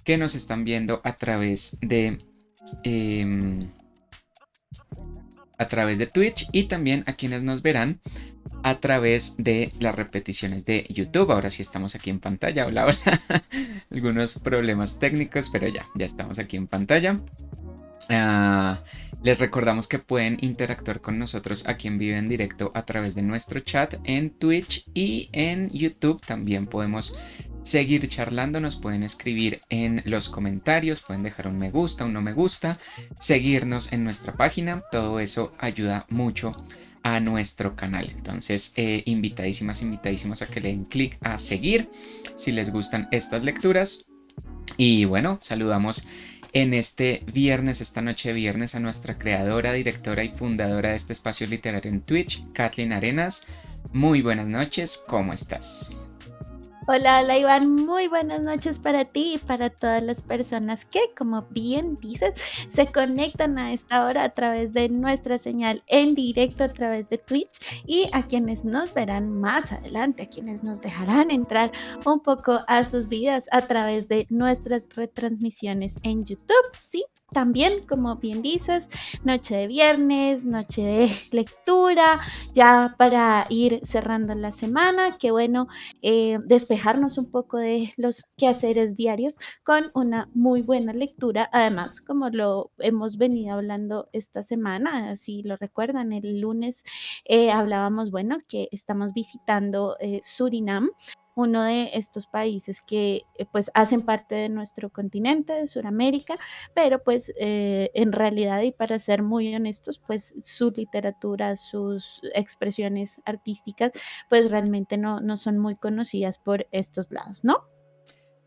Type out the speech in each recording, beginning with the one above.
que nos están viendo em, a través de Twitch y también a quienes nos verán a través de las repeticiones de YouTube. Ahora sí estamos aquí en pantalla. Hola, hola. Algunos problemas técnicos, pero ya estamos aquí en pantalla. Ah, les recordamos que pueden interactuar con nosotros aquí en vivo en directo a través de nuestro chat en Twitch y en YouTube. También podemos seguir charlando, nos pueden escribir en los comentarios, pueden dejar un me gusta, un no me gusta, seguirnos en nuestra página. Todo eso ayuda mucho a nuestro canal. Entonces, invitadísimas a que le den clic a seguir si les gustan estas lecturas. Y bueno, saludamos en este viernes, esta noche de viernes, a nuestra creadora, directora y fundadora de este espacio literario en Twitch, Kathleen Arenas. Muy buenas noches, ¿cómo estás? Hola, hola Iván, muy buenas noches para ti y para todas las personas que, como bien dices, se conectan a esta hora a través de nuestra señal en directo a través de Twitch y a quienes nos verán más adelante, a quienes nos dejarán entrar un poco a sus vidas a través de nuestras retransmisiones en YouTube. Sí, también, como bien dices, noche de viernes, noche de lectura, ya para ir cerrando la semana, que bueno despejarnos un poco de los quehaceres diarios con una muy buena lectura. Además, como lo hemos venido hablando esta semana, si lo recuerdan, el lunes hablábamos, bueno, que estamos visitando Surinam, uno de estos países que pues hacen parte de nuestro continente, de Sudamérica, pero pues en realidad y para ser muy honestos, pues su literatura, sus expresiones artísticas pues realmente no son muy conocidas por estos lados, ¿no?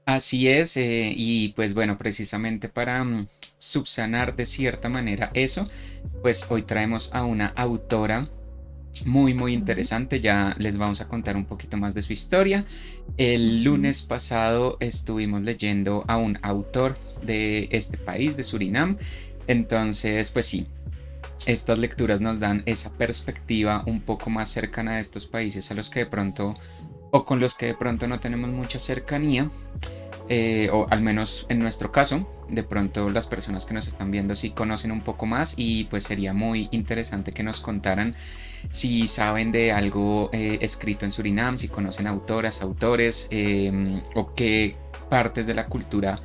Así es, y pues bueno, precisamente para subsanar de cierta manera eso, pues hoy traemos a una autora muy Ujú, interesante. Ya les vamos a contar un poquito más de su historia. El ujú. lunes pasado estuvimos leyendo a un autor de este país, de Surinam. Entonces, pues sí, estas lecturas nos dan esa perspectiva un poco más cercana de estos países a los que de pronto o con los que de pronto no tenemos mucha cercanía, o al menos en nuestro caso, de pronto las personas que nos están viendo sí conocen un poco más y pues sería muy interesante que nos contaran si saben de algo escrito en Surinam, si conocen autoras, autores, o qué partes de la cultura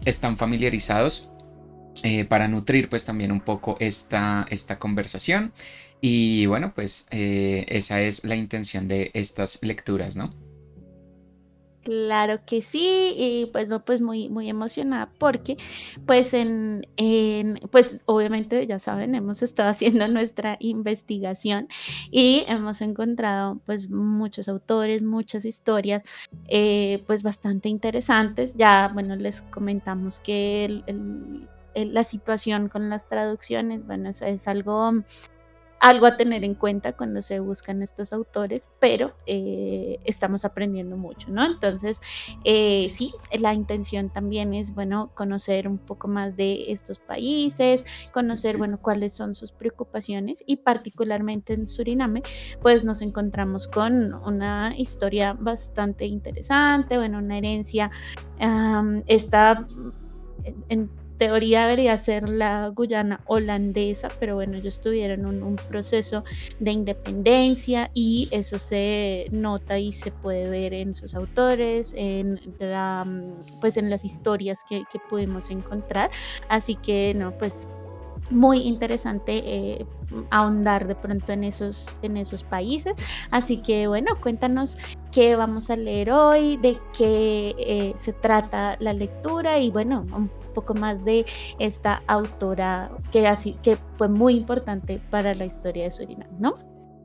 están familiarizados, para nutrir pues también un poco esta conversación. Y bueno, pues esa es la intención de estas lecturas, ¿no? Claro que sí, y pues no, pues muy emocionada porque pues pues obviamente ya saben, hemos estado haciendo nuestra investigación y hemos encontrado pues muchos autores, muchas historias pues bastante interesantes. Ya, bueno, les comentamos que la situación con las traducciones, bueno, es algo a tener en cuenta cuando se buscan estos autores, pero estamos aprendiendo mucho, ¿no? Entonces, sí, la intención también es, bueno, conocer un poco más de estos países, conocer, bueno, cuáles son sus preocupaciones y particularmente en Suriname, pues nos encontramos con una historia bastante interesante, bueno, una herencia, esta en teoría debería ser la Guyana holandesa, pero bueno, ellos tuvieron un proceso de independencia y eso se nota y se puede ver en sus autores, pues en las historias que pudimos encontrar. Así que no, pues muy interesante ahondar de pronto en esos países. Así que bueno, cuéntanos qué vamos a leer hoy, de qué se trata la lectura y bueno, un poco más de esta autora que fue muy importante para la historia de Surinam, ¿no?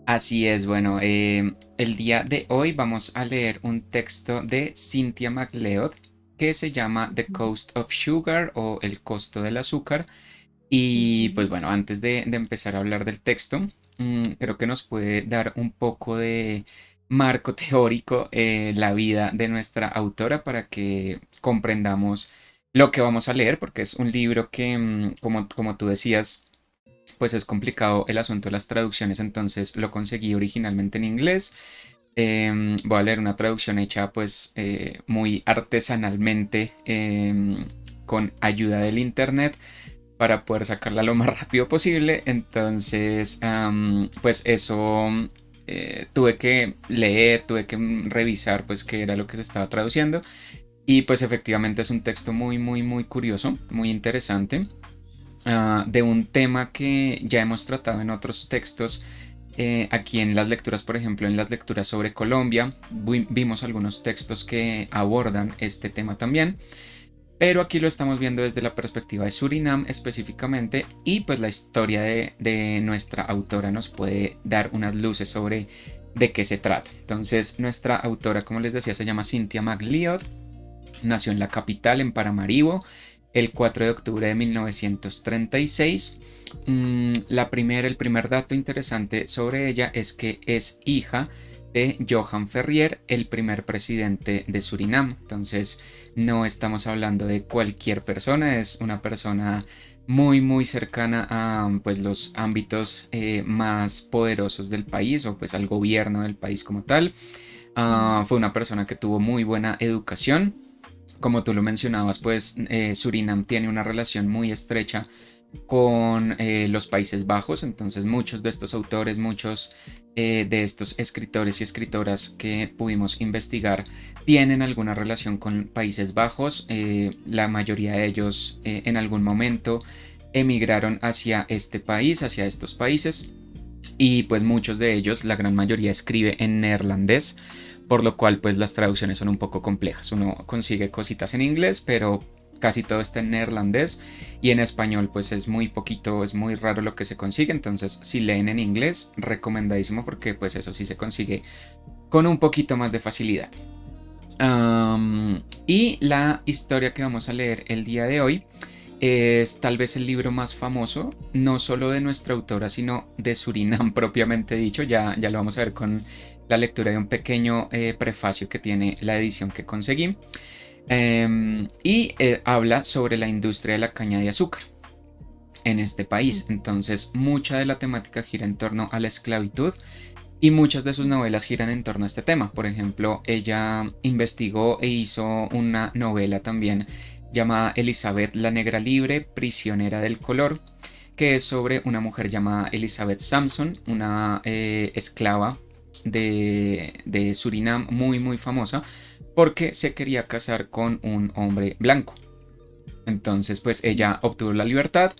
Así es, bueno, el día de hoy vamos a leer un texto de Cynthia MacLeod que se llama The Cost of Sugar o El costo del azúcar. Y pues Ujú. bueno, antes de empezar a hablar del texto, creo que nos puede dar un poco de marco teórico, la vida de nuestra autora para que comprendamos lo que vamos a leer, porque es un libro que, como tú decías, pues es complicado el asunto de las traducciones. Entonces lo conseguí originalmente en inglés, Voy a leer una traducción hecha pues muy artesanalmente con ayuda del internet para poder sacarla lo más rápido posible. Entonces, pues eso tuve que leer, tuve que revisar pues qué era lo que se estaba traduciendo. Y pues efectivamente es un texto muy, muy, muy curioso, muy interesante, de un tema que ya hemos tratado en otros textos. Aquí en las lecturas, por ejemplo, en las lecturas sobre Colombia, vimos algunos textos que abordan este tema también, pero aquí lo estamos viendo desde la perspectiva de Surinam específicamente, y pues la historia de nuestra autora nos puede dar unas luces sobre de qué se trata. Entonces, nuestra autora, como les decía, se llama Cynthia McLeod. Nació en la capital, en Paramaribo, el 4 de octubre de 1936. El primer dato interesante sobre ella es que es hija de Johan Ferrier, el primer presidente de Surinam. Entonces, no estamos hablando de cualquier persona, es una persona muy, muy cercana a pues, los ámbitos más poderosos del país, o pues al gobierno del país como tal. Fue una persona que tuvo muy buena educación. Como tú lo mencionabas, pues Surinam tiene una relación muy estrecha con los Países Bajos. Entonces muchos de estos autores, muchos de estos escritores y escritoras que pudimos investigar tienen alguna relación con Países Bajos. La mayoría de ellos en algún momento emigraron hacia este país, hacia estos países, y pues muchos de ellos, la gran mayoría, escribe en neerlandés, por lo cual pues las traducciones son un poco complejas. Uno consigue cositas en inglés, pero casi todo está en neerlandés, y en español pues es muy poquito, es muy raro lo que se consigue. Entonces, si leen en inglés, recomendadísimo, porque pues eso sí se consigue con un poquito más de facilidad. Y la historia que vamos a leer el día de hoy es tal vez el libro más famoso, no solo de nuestra autora, sino de Surinam propiamente dicho. Ya lo vamos a ver con la lectura de un pequeño prefacio que tiene la edición que conseguí. Habla sobre la industria de la caña de azúcar en este país. Entonces, mucha de la temática gira en torno a la esclavitud, y muchas de sus novelas giran en torno a este tema. Por ejemplo, ella investigó e hizo una novela también llamada Elizabeth la Negra Libre, prisionera del color, que es sobre una mujer llamada Elizabeth Samson, una esclava de Surinam muy muy famosa, porque se quería casar con un hombre blanco. Entonces pues ella obtuvo la libertad,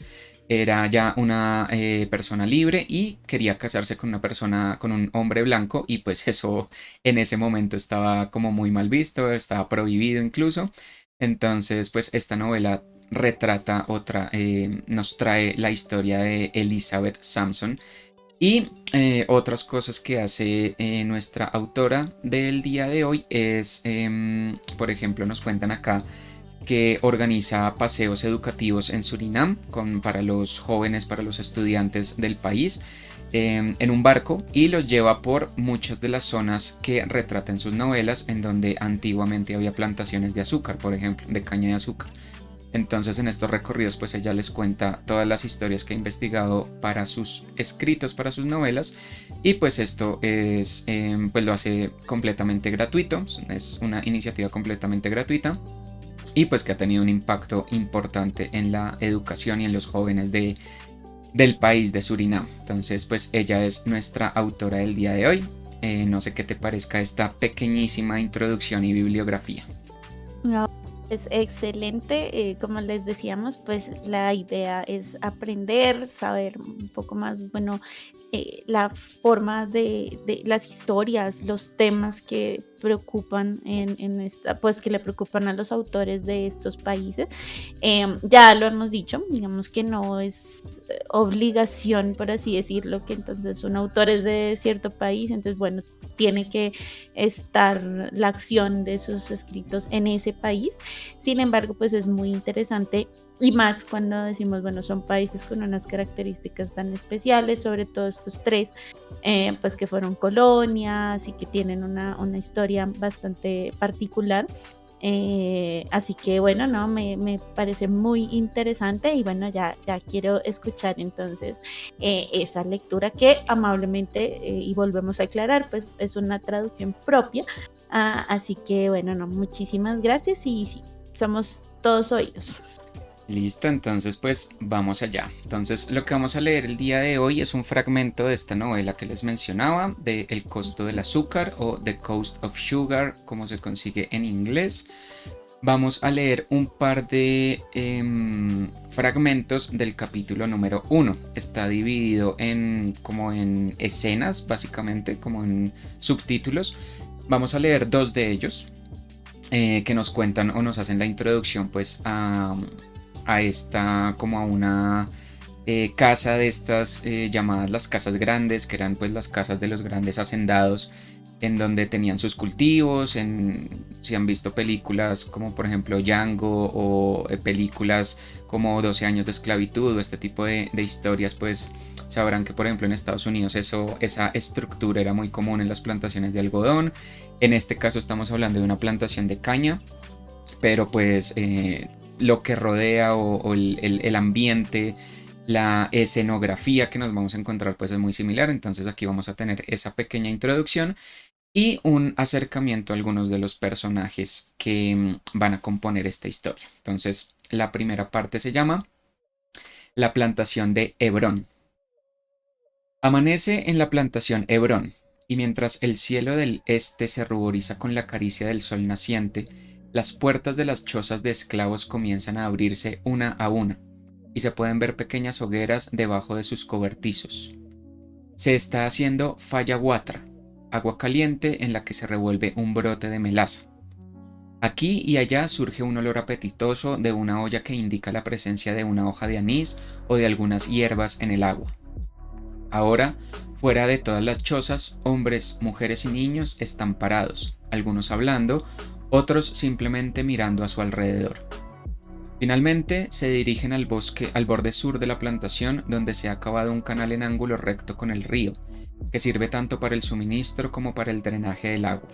era ya una persona libre, y quería casarse con una persona, con un hombre blanco, y pues eso en ese momento estaba como muy mal visto, estaba prohibido incluso. Entonces pues esta novela retrata nos trae la historia de Elizabeth Samson, y otras cosas que hace nuestra autora del día de hoy es, por ejemplo, nos cuentan acá que organiza paseos educativos en Surinam para los jóvenes, para los estudiantes del país, en un barco, y los lleva por muchas de las zonas que retrata en sus novelas, en donde antiguamente había plantaciones de azúcar, por ejemplo, de caña de azúcar. Entonces, en estos recorridos pues ella les cuenta todas las historias que ha investigado para sus escritos, para sus novelas, y pues esto es pues lo hace completamente gratuito, es una iniciativa completamente gratuita, y pues que ha tenido un impacto importante en la educación y en los jóvenes del país de Surinam. Entonces pues ella es nuestra autora del día de hoy. No sé qué te parezca esta pequeñísima introducción y bibliografía. No, es excelente. Como les decíamos, pues la idea es aprender, saber un poco más, bueno, la forma de las historias, los temas que preocupan en esta, pues que le preocupan a los autores de estos países. Ya lo hemos dicho, digamos que no es obligación, por así decirlo, que entonces un autor es de cierto país, entonces bueno, tiene que estar la acción de sus escritos en ese país. Sin embargo, pues es muy interesante, y más cuando decimos, bueno, son países con unas características tan especiales, sobre todo estos tres, pues que fueron colonias y que tienen una historia bastante particular. Así que bueno, no, me parece muy interesante y bueno, ya quiero escuchar entonces esa lectura que amablemente, y volvemos a aclarar, pues es una traducción propia. Así que bueno, no, muchísimas gracias y sí, somos todos oídos. Listo, entonces pues vamos allá. Entonces lo que vamos a leer el día de hoy es un fragmento de esta novela que les mencionaba, de El costo del azúcar o The Cost of Sugar, como se consigue en inglés. Vamos a leer un par de fragmentos del capítulo número 1. Está dividido como en escenas, básicamente, como en subtítulos. Vamos a leer dos de ellos que nos cuentan o nos hacen la introducción pues a esta, como a una casa de estas llamadas las casas grandes, que eran pues las casas de los grandes hacendados, en donde tenían sus cultivos. Si han visto películas como por ejemplo Django o películas como 12 años de esclavitud o este tipo de historias, pues sabrán que por ejemplo en Estados Unidos esa estructura era muy común en las plantaciones de algodón. En este caso estamos hablando de una plantación de caña, pero pues lo que rodea o el ambiente, la escenografía que nos vamos a encontrar pues es muy similar. Entonces aquí vamos a tener esa pequeña introducción y un acercamiento a algunos de los personajes que van a componer esta historia. Entonces la primera parte se llama La plantación de Hebrón. Amanece en la plantación Hebrón, y mientras el cielo del este se ruboriza con la caricia del sol naciente, las puertas de las chozas de esclavos comienzan a abrirse una a una, y se pueden ver pequeñas hogueras debajo de sus cobertizos. Se está haciendo fayaguatra, agua caliente en la que se revuelve un brote de melaza. Aquí y allá surge un olor apetitoso de una olla que indica la presencia de una hoja de anís o de algunas hierbas en el agua. Ahora, fuera de todas las chozas, hombres, mujeres y niños están parados, algunos hablando, otros simplemente mirando a su alrededor. Finalmente, se dirigen al bosque, al borde sur de la plantación, donde se ha cavado un canal en ángulo recto con el río, que sirve tanto para el suministro como para el drenaje del agua.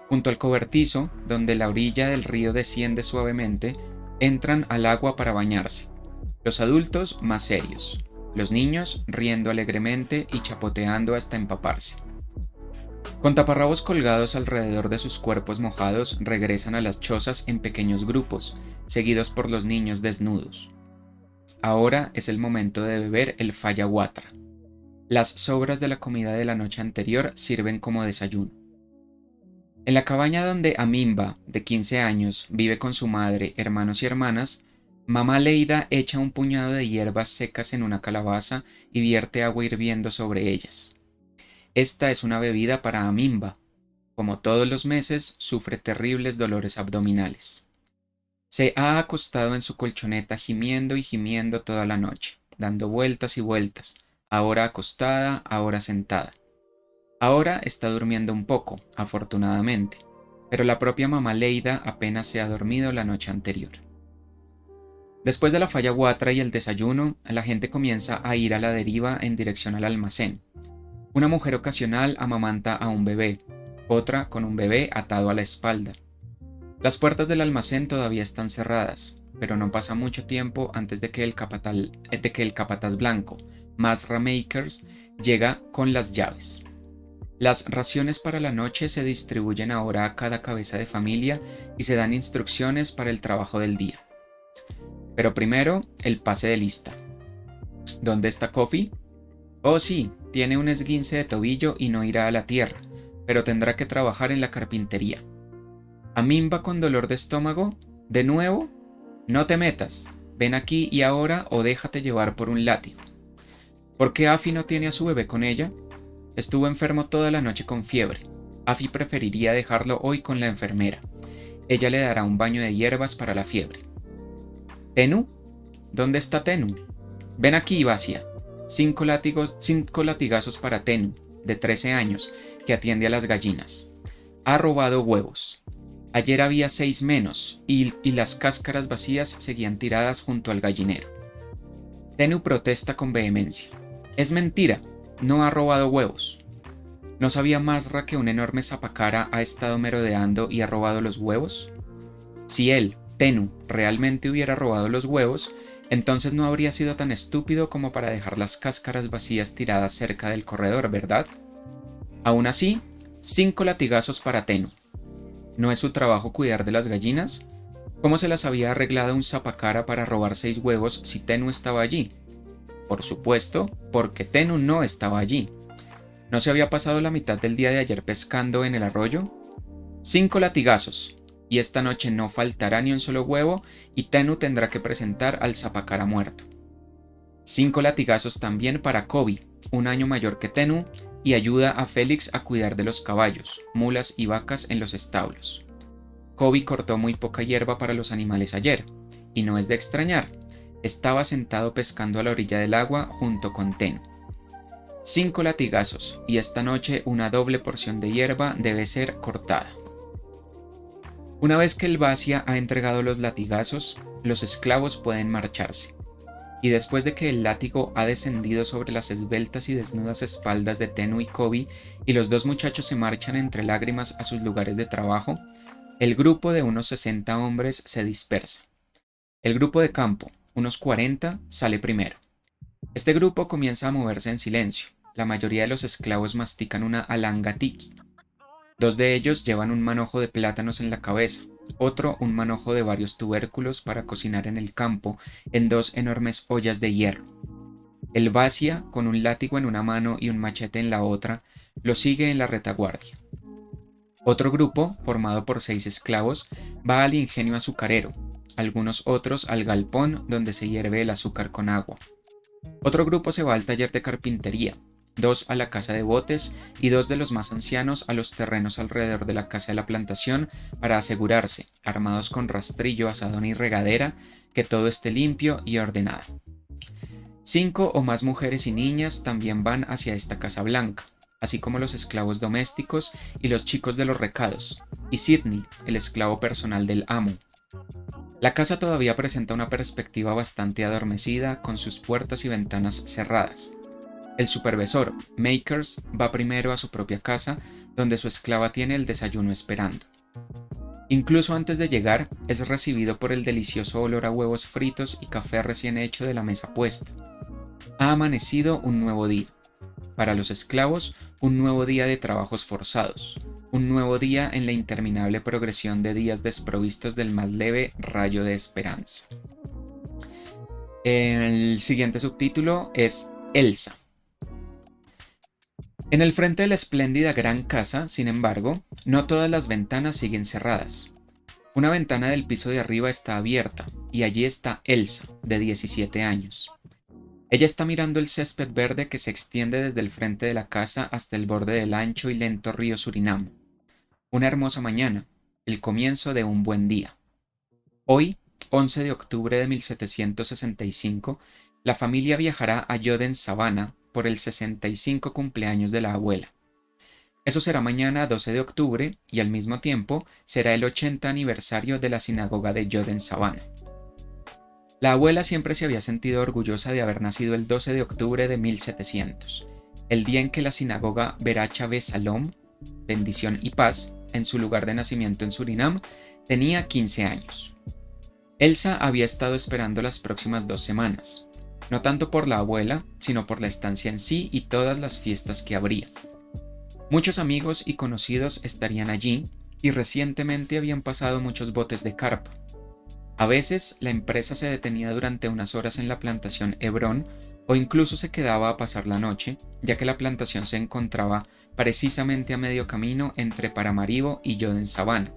Junto al cobertizo, donde la orilla del río desciende suavemente, entran al agua para bañarse. Los adultos más serios, los niños riendo alegremente y chapoteando hasta empaparse. Con taparrabos colgados alrededor de sus cuerpos mojados, regresan a las chozas en pequeños grupos, seguidos por los niños desnudos. Ahora es el momento de beber el fayaguatra. Las sobras de la comida de la noche anterior sirven como desayuno. En la cabaña donde Amimba, de 15 años, vive con su madre, hermanos y hermanas, mamá Leida echa un puñado de hierbas secas en una calabaza y vierte agua hirviendo sobre ellas. Esta es una bebida para Amimba. Como todos los meses, sufre terribles dolores abdominales. Se ha acostado en su colchoneta gimiendo y gimiendo toda la noche, dando vueltas y vueltas, ahora acostada, ahora sentada. Ahora está durmiendo un poco, afortunadamente, pero la propia mamá Leida apenas se ha dormido la noche anterior. Después de la fayaguatra y el desayuno, la gente comienza a ir a la deriva en dirección al almacén. Una mujer ocasional amamanta a un bebé, otra con un bebé atado a la espalda. Las puertas del almacén todavía están cerradas, pero no pasa mucho tiempo antes de que el capataz blanco, Masra Makers, llega con las llaves. Las raciones para la noche se distribuyen ahora a cada cabeza de familia y se dan instrucciones para el trabajo del día. Pero primero, el pase de lista. ¿Dónde está Kofi? Oh sí, tiene un esguince de tobillo y no irá a la tierra, pero tendrá que trabajar en la carpintería. ¿Amimba con dolor de estómago? ¿De nuevo? No te metas, ven aquí y ahora o déjate llevar por un látigo. ¿Por qué Afi no tiene a su bebé con ella? Estuvo enfermo toda la noche con fiebre. Afi preferiría dejarlo hoy con la enfermera. Ella le dará un baño de hierbas para la fiebre. ¿Tenu? ¿Dónde está Tenu? Ven aquí, Basia. 5 latigazos para Tenu, de 13 años, que atiende a las gallinas. Ha robado huevos. Ayer había 6 menos, y las cáscaras vacías seguían tiradas junto al gallinero. Tenu protesta con vehemencia. Es mentira, no ha robado huevos. ¿No sabía Masra que un enorme zapacara ha estado merodeando y ha robado los huevos? Si él, Tennu, realmente hubiera robado los huevos, entonces no habría sido tan estúpido como para dejar las cáscaras vacías tiradas cerca del corredor, ¿verdad? Aún así, 5 latigazos para Tennu. ¿No es su trabajo cuidar de las gallinas? ¿Cómo se las había arreglado un zapacara para robar 6 huevos si Tennu estaba allí? Por supuesto, porque Tennu no estaba allí. ¿No se había pasado la mitad del día de ayer pescando en el arroyo? 5 latigazos, y esta noche no faltará ni un solo huevo y Tennu tendrá que presentar al zapacara muerto. 5 latigazos también para Koby, un año mayor que Tennu, y ayuda a Félix a cuidar de los caballos, mulas y vacas en los establos. Koby cortó muy poca hierba para los animales ayer, y no es de extrañar, estaba sentado pescando a la orilla del agua junto con Tennu. 5 latigazos, y esta noche una doble porción de hierba debe ser cortada. Una vez que el Vasia ha entregado los latigazos, los esclavos pueden marcharse. Y después de que el látigo ha descendido sobre las esbeltas y desnudas espaldas de Tennu y Koby, y los dos muchachos se marchan entre lágrimas a sus lugares de trabajo, el grupo de unos 60 hombres se dispersa. El grupo de campo, unos 40, sale primero. Este grupo comienza a moverse en silencio. La mayoría de los esclavos mastican una alanga tiki. 2 de ellos llevan un manojo de plátanos en la cabeza, otro un manojo de varios tubérculos para cocinar en el campo en 2 enormes ollas de hierro. El Vasia, con un látigo en una mano y un machete en la otra, lo sigue en la retaguardia. Otro grupo, formado por 6 esclavos, va al ingenio azucarero, algunos otros al galpón donde se hierve el azúcar con agua. Otro grupo se va al taller de carpintería, 2 a la casa de botes y 2 de los más ancianos a los terrenos alrededor de la casa de la plantación para asegurarse, armados con rastrillo, asadón y regadera, que todo esté limpio y ordenado. 5 o más mujeres y niñas también van hacia esta casa blanca, así como los esclavos domésticos y los chicos de los recados, y Sidney, el esclavo personal del amo. La casa todavía presenta una perspectiva bastante adormecida, con sus puertas y ventanas cerradas. El supervisor, Makers, va primero a su propia casa, donde su esclava tiene el desayuno esperando. Incluso antes de llegar, es recibido por el delicioso olor a huevos fritos y café recién hecho de la mesa puesta. Ha amanecido un nuevo día. Para los esclavos, un nuevo día de trabajos forzados, un nuevo día en la interminable progresión de días desprovistos del más leve rayo de esperanza. El siguiente subtítulo es Elsa. En el frente de la espléndida gran casa, sin embargo, no todas las ventanas siguen cerradas. Una ventana del piso de arriba está abierta, y allí está Elsa, de 17 años. Ella está mirando el césped verde que se extiende desde el frente de la casa hasta el borde del ancho y lento río Surinam. Una hermosa mañana, el comienzo de un buen día. Hoy, 11 de octubre de 1765, la familia viajará a Yoden Savannah por el 65 cumpleaños de la abuela. Eso será mañana 12 de octubre y al mismo tiempo será el 80 aniversario de la sinagoga de Yoden Savannah. La abuela siempre se había sentido orgullosa de haber nacido el 12 de octubre de 1700, el día en que la sinagoga Beracha Salom, bendición y paz, en su lugar de nacimiento en Surinam, tenía 15 años. Elsa había estado esperando las próximas 2 semanas, no tanto por la abuela, sino por la estancia en sí y todas las fiestas que habría. Muchos amigos y conocidos estarían allí y recientemente habían pasado muchos botes de carpa. A veces la empresa se detenía durante unas horas en la plantación Hebrón o incluso se quedaba a pasar la noche, ya que la plantación se encontraba precisamente a medio camino entre Paramaribo y Yoden Savannah,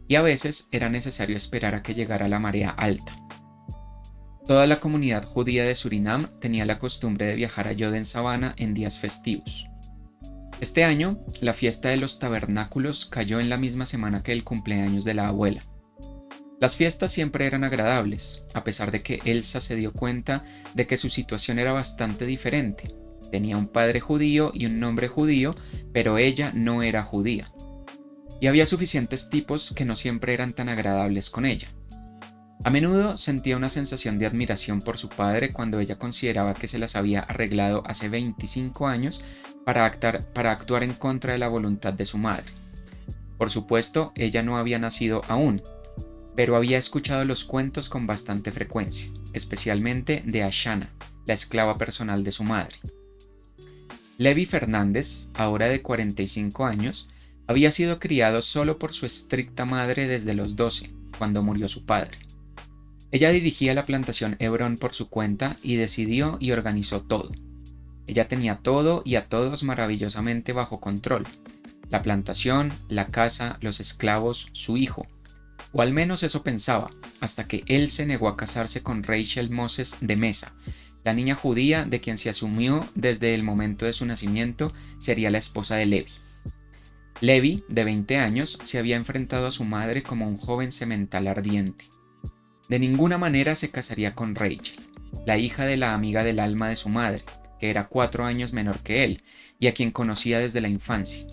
y a veces era necesario esperar a que llegara la marea alta. Toda la comunidad judía de Surinam tenía la costumbre de viajar a Yoden Savannah en días festivos. Este año, la fiesta de los tabernáculos cayó en la misma semana que el cumpleaños de la abuela. Las fiestas siempre eran agradables, a pesar de que Elsa se dio cuenta de que su situación era bastante diferente. Tenía un padre judío y un nombre judío, pero ella no era judía. Y había suficientes tipos que no siempre eran tan agradables con ella. A menudo sentía una sensación de admiración por su padre cuando ella consideraba que se las había arreglado hace 25 años para actuar en contra de la voluntad de su madre. Por supuesto, ella no había nacido aún, pero había escuchado los cuentos con bastante frecuencia, especialmente de Ashana, la esclava personal de su madre. Levi Fernández, ahora de 45 años, había sido criado solo por su estricta madre desde los 12, cuando murió su padre. Ella dirigía la plantación Hebrón por su cuenta y decidió y organizó todo. Ella tenía todo y a todos maravillosamente bajo control: la plantación, la casa, los esclavos, su hijo. O al menos eso pensaba, hasta que él se negó a casarse con Rachel Moses de Mesa, la niña judía de quien se asumió desde el momento de su nacimiento sería la esposa de Levi. Levi, de 20 años, se había enfrentado a su madre como un joven semental ardiente. De ninguna manera se casaría con Rachel, la hija de la amiga del alma de su madre, que era 4 años menor que él y a quien conocía desde la infancia.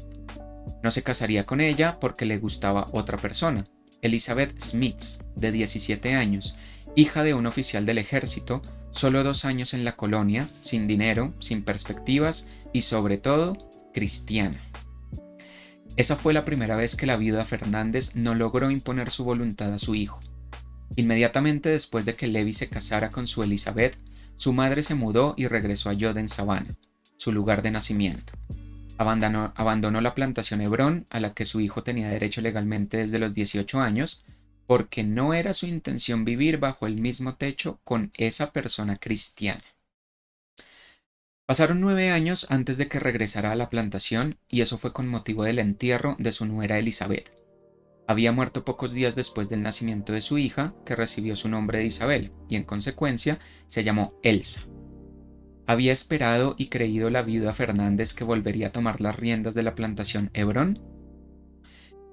No se casaría con ella porque le gustaba otra persona, Elizabeth Smits, de 17 años, hija de un oficial del ejército, solo 2 años en la colonia, sin dinero, sin perspectivas y sobre todo, cristiana. Esa fue la primera vez que la viuda Fernández no logró imponer su voluntad a su hijo. Inmediatamente después de que Levi se casara con su Elizabeth, su madre se mudó y regresó a Yoden Savannah, su lugar de nacimiento. Abandonó la plantación Hebrón, a la que su hijo tenía derecho legalmente desde los 18 años, porque no era su intención vivir bajo el mismo techo con esa persona cristiana. Pasaron 9 años antes de que regresara a la plantación, y eso fue con motivo del entierro de su nuera Elizabeth. Había muerto pocos días después del nacimiento de su hija, que recibió su nombre de Isabel, y en consecuencia se llamó Elsa. ¿Había esperado y creído la viuda Fernández que volvería a tomar las riendas de la plantación Hebrón?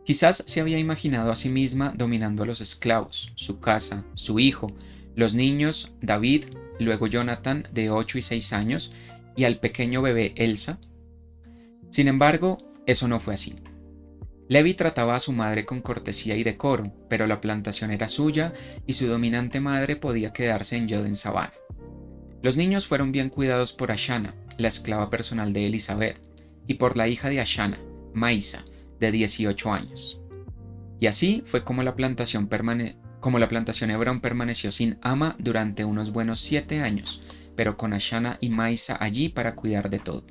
Quizás se había imaginado a sí misma dominando a los esclavos, su casa, su hijo, los niños, David, luego Jonathan, de 8 y 6 años, y al pequeño bebé Elsa. Sin embargo, eso no fue así. Levi trataba a su madre con cortesía y decoro, pero la plantación era suya y su dominante madre podía quedarse en Yoden Savannah. Los niños fueron bien cuidados por Ashana, la esclava personal de Elizabeth, y por la hija de Ashana, Maisa, de 18 años. Y así fue como la plantación Hebrón permaneció sin ama durante unos buenos 7 años, pero con Ashana y Maisa allí para cuidar de todo.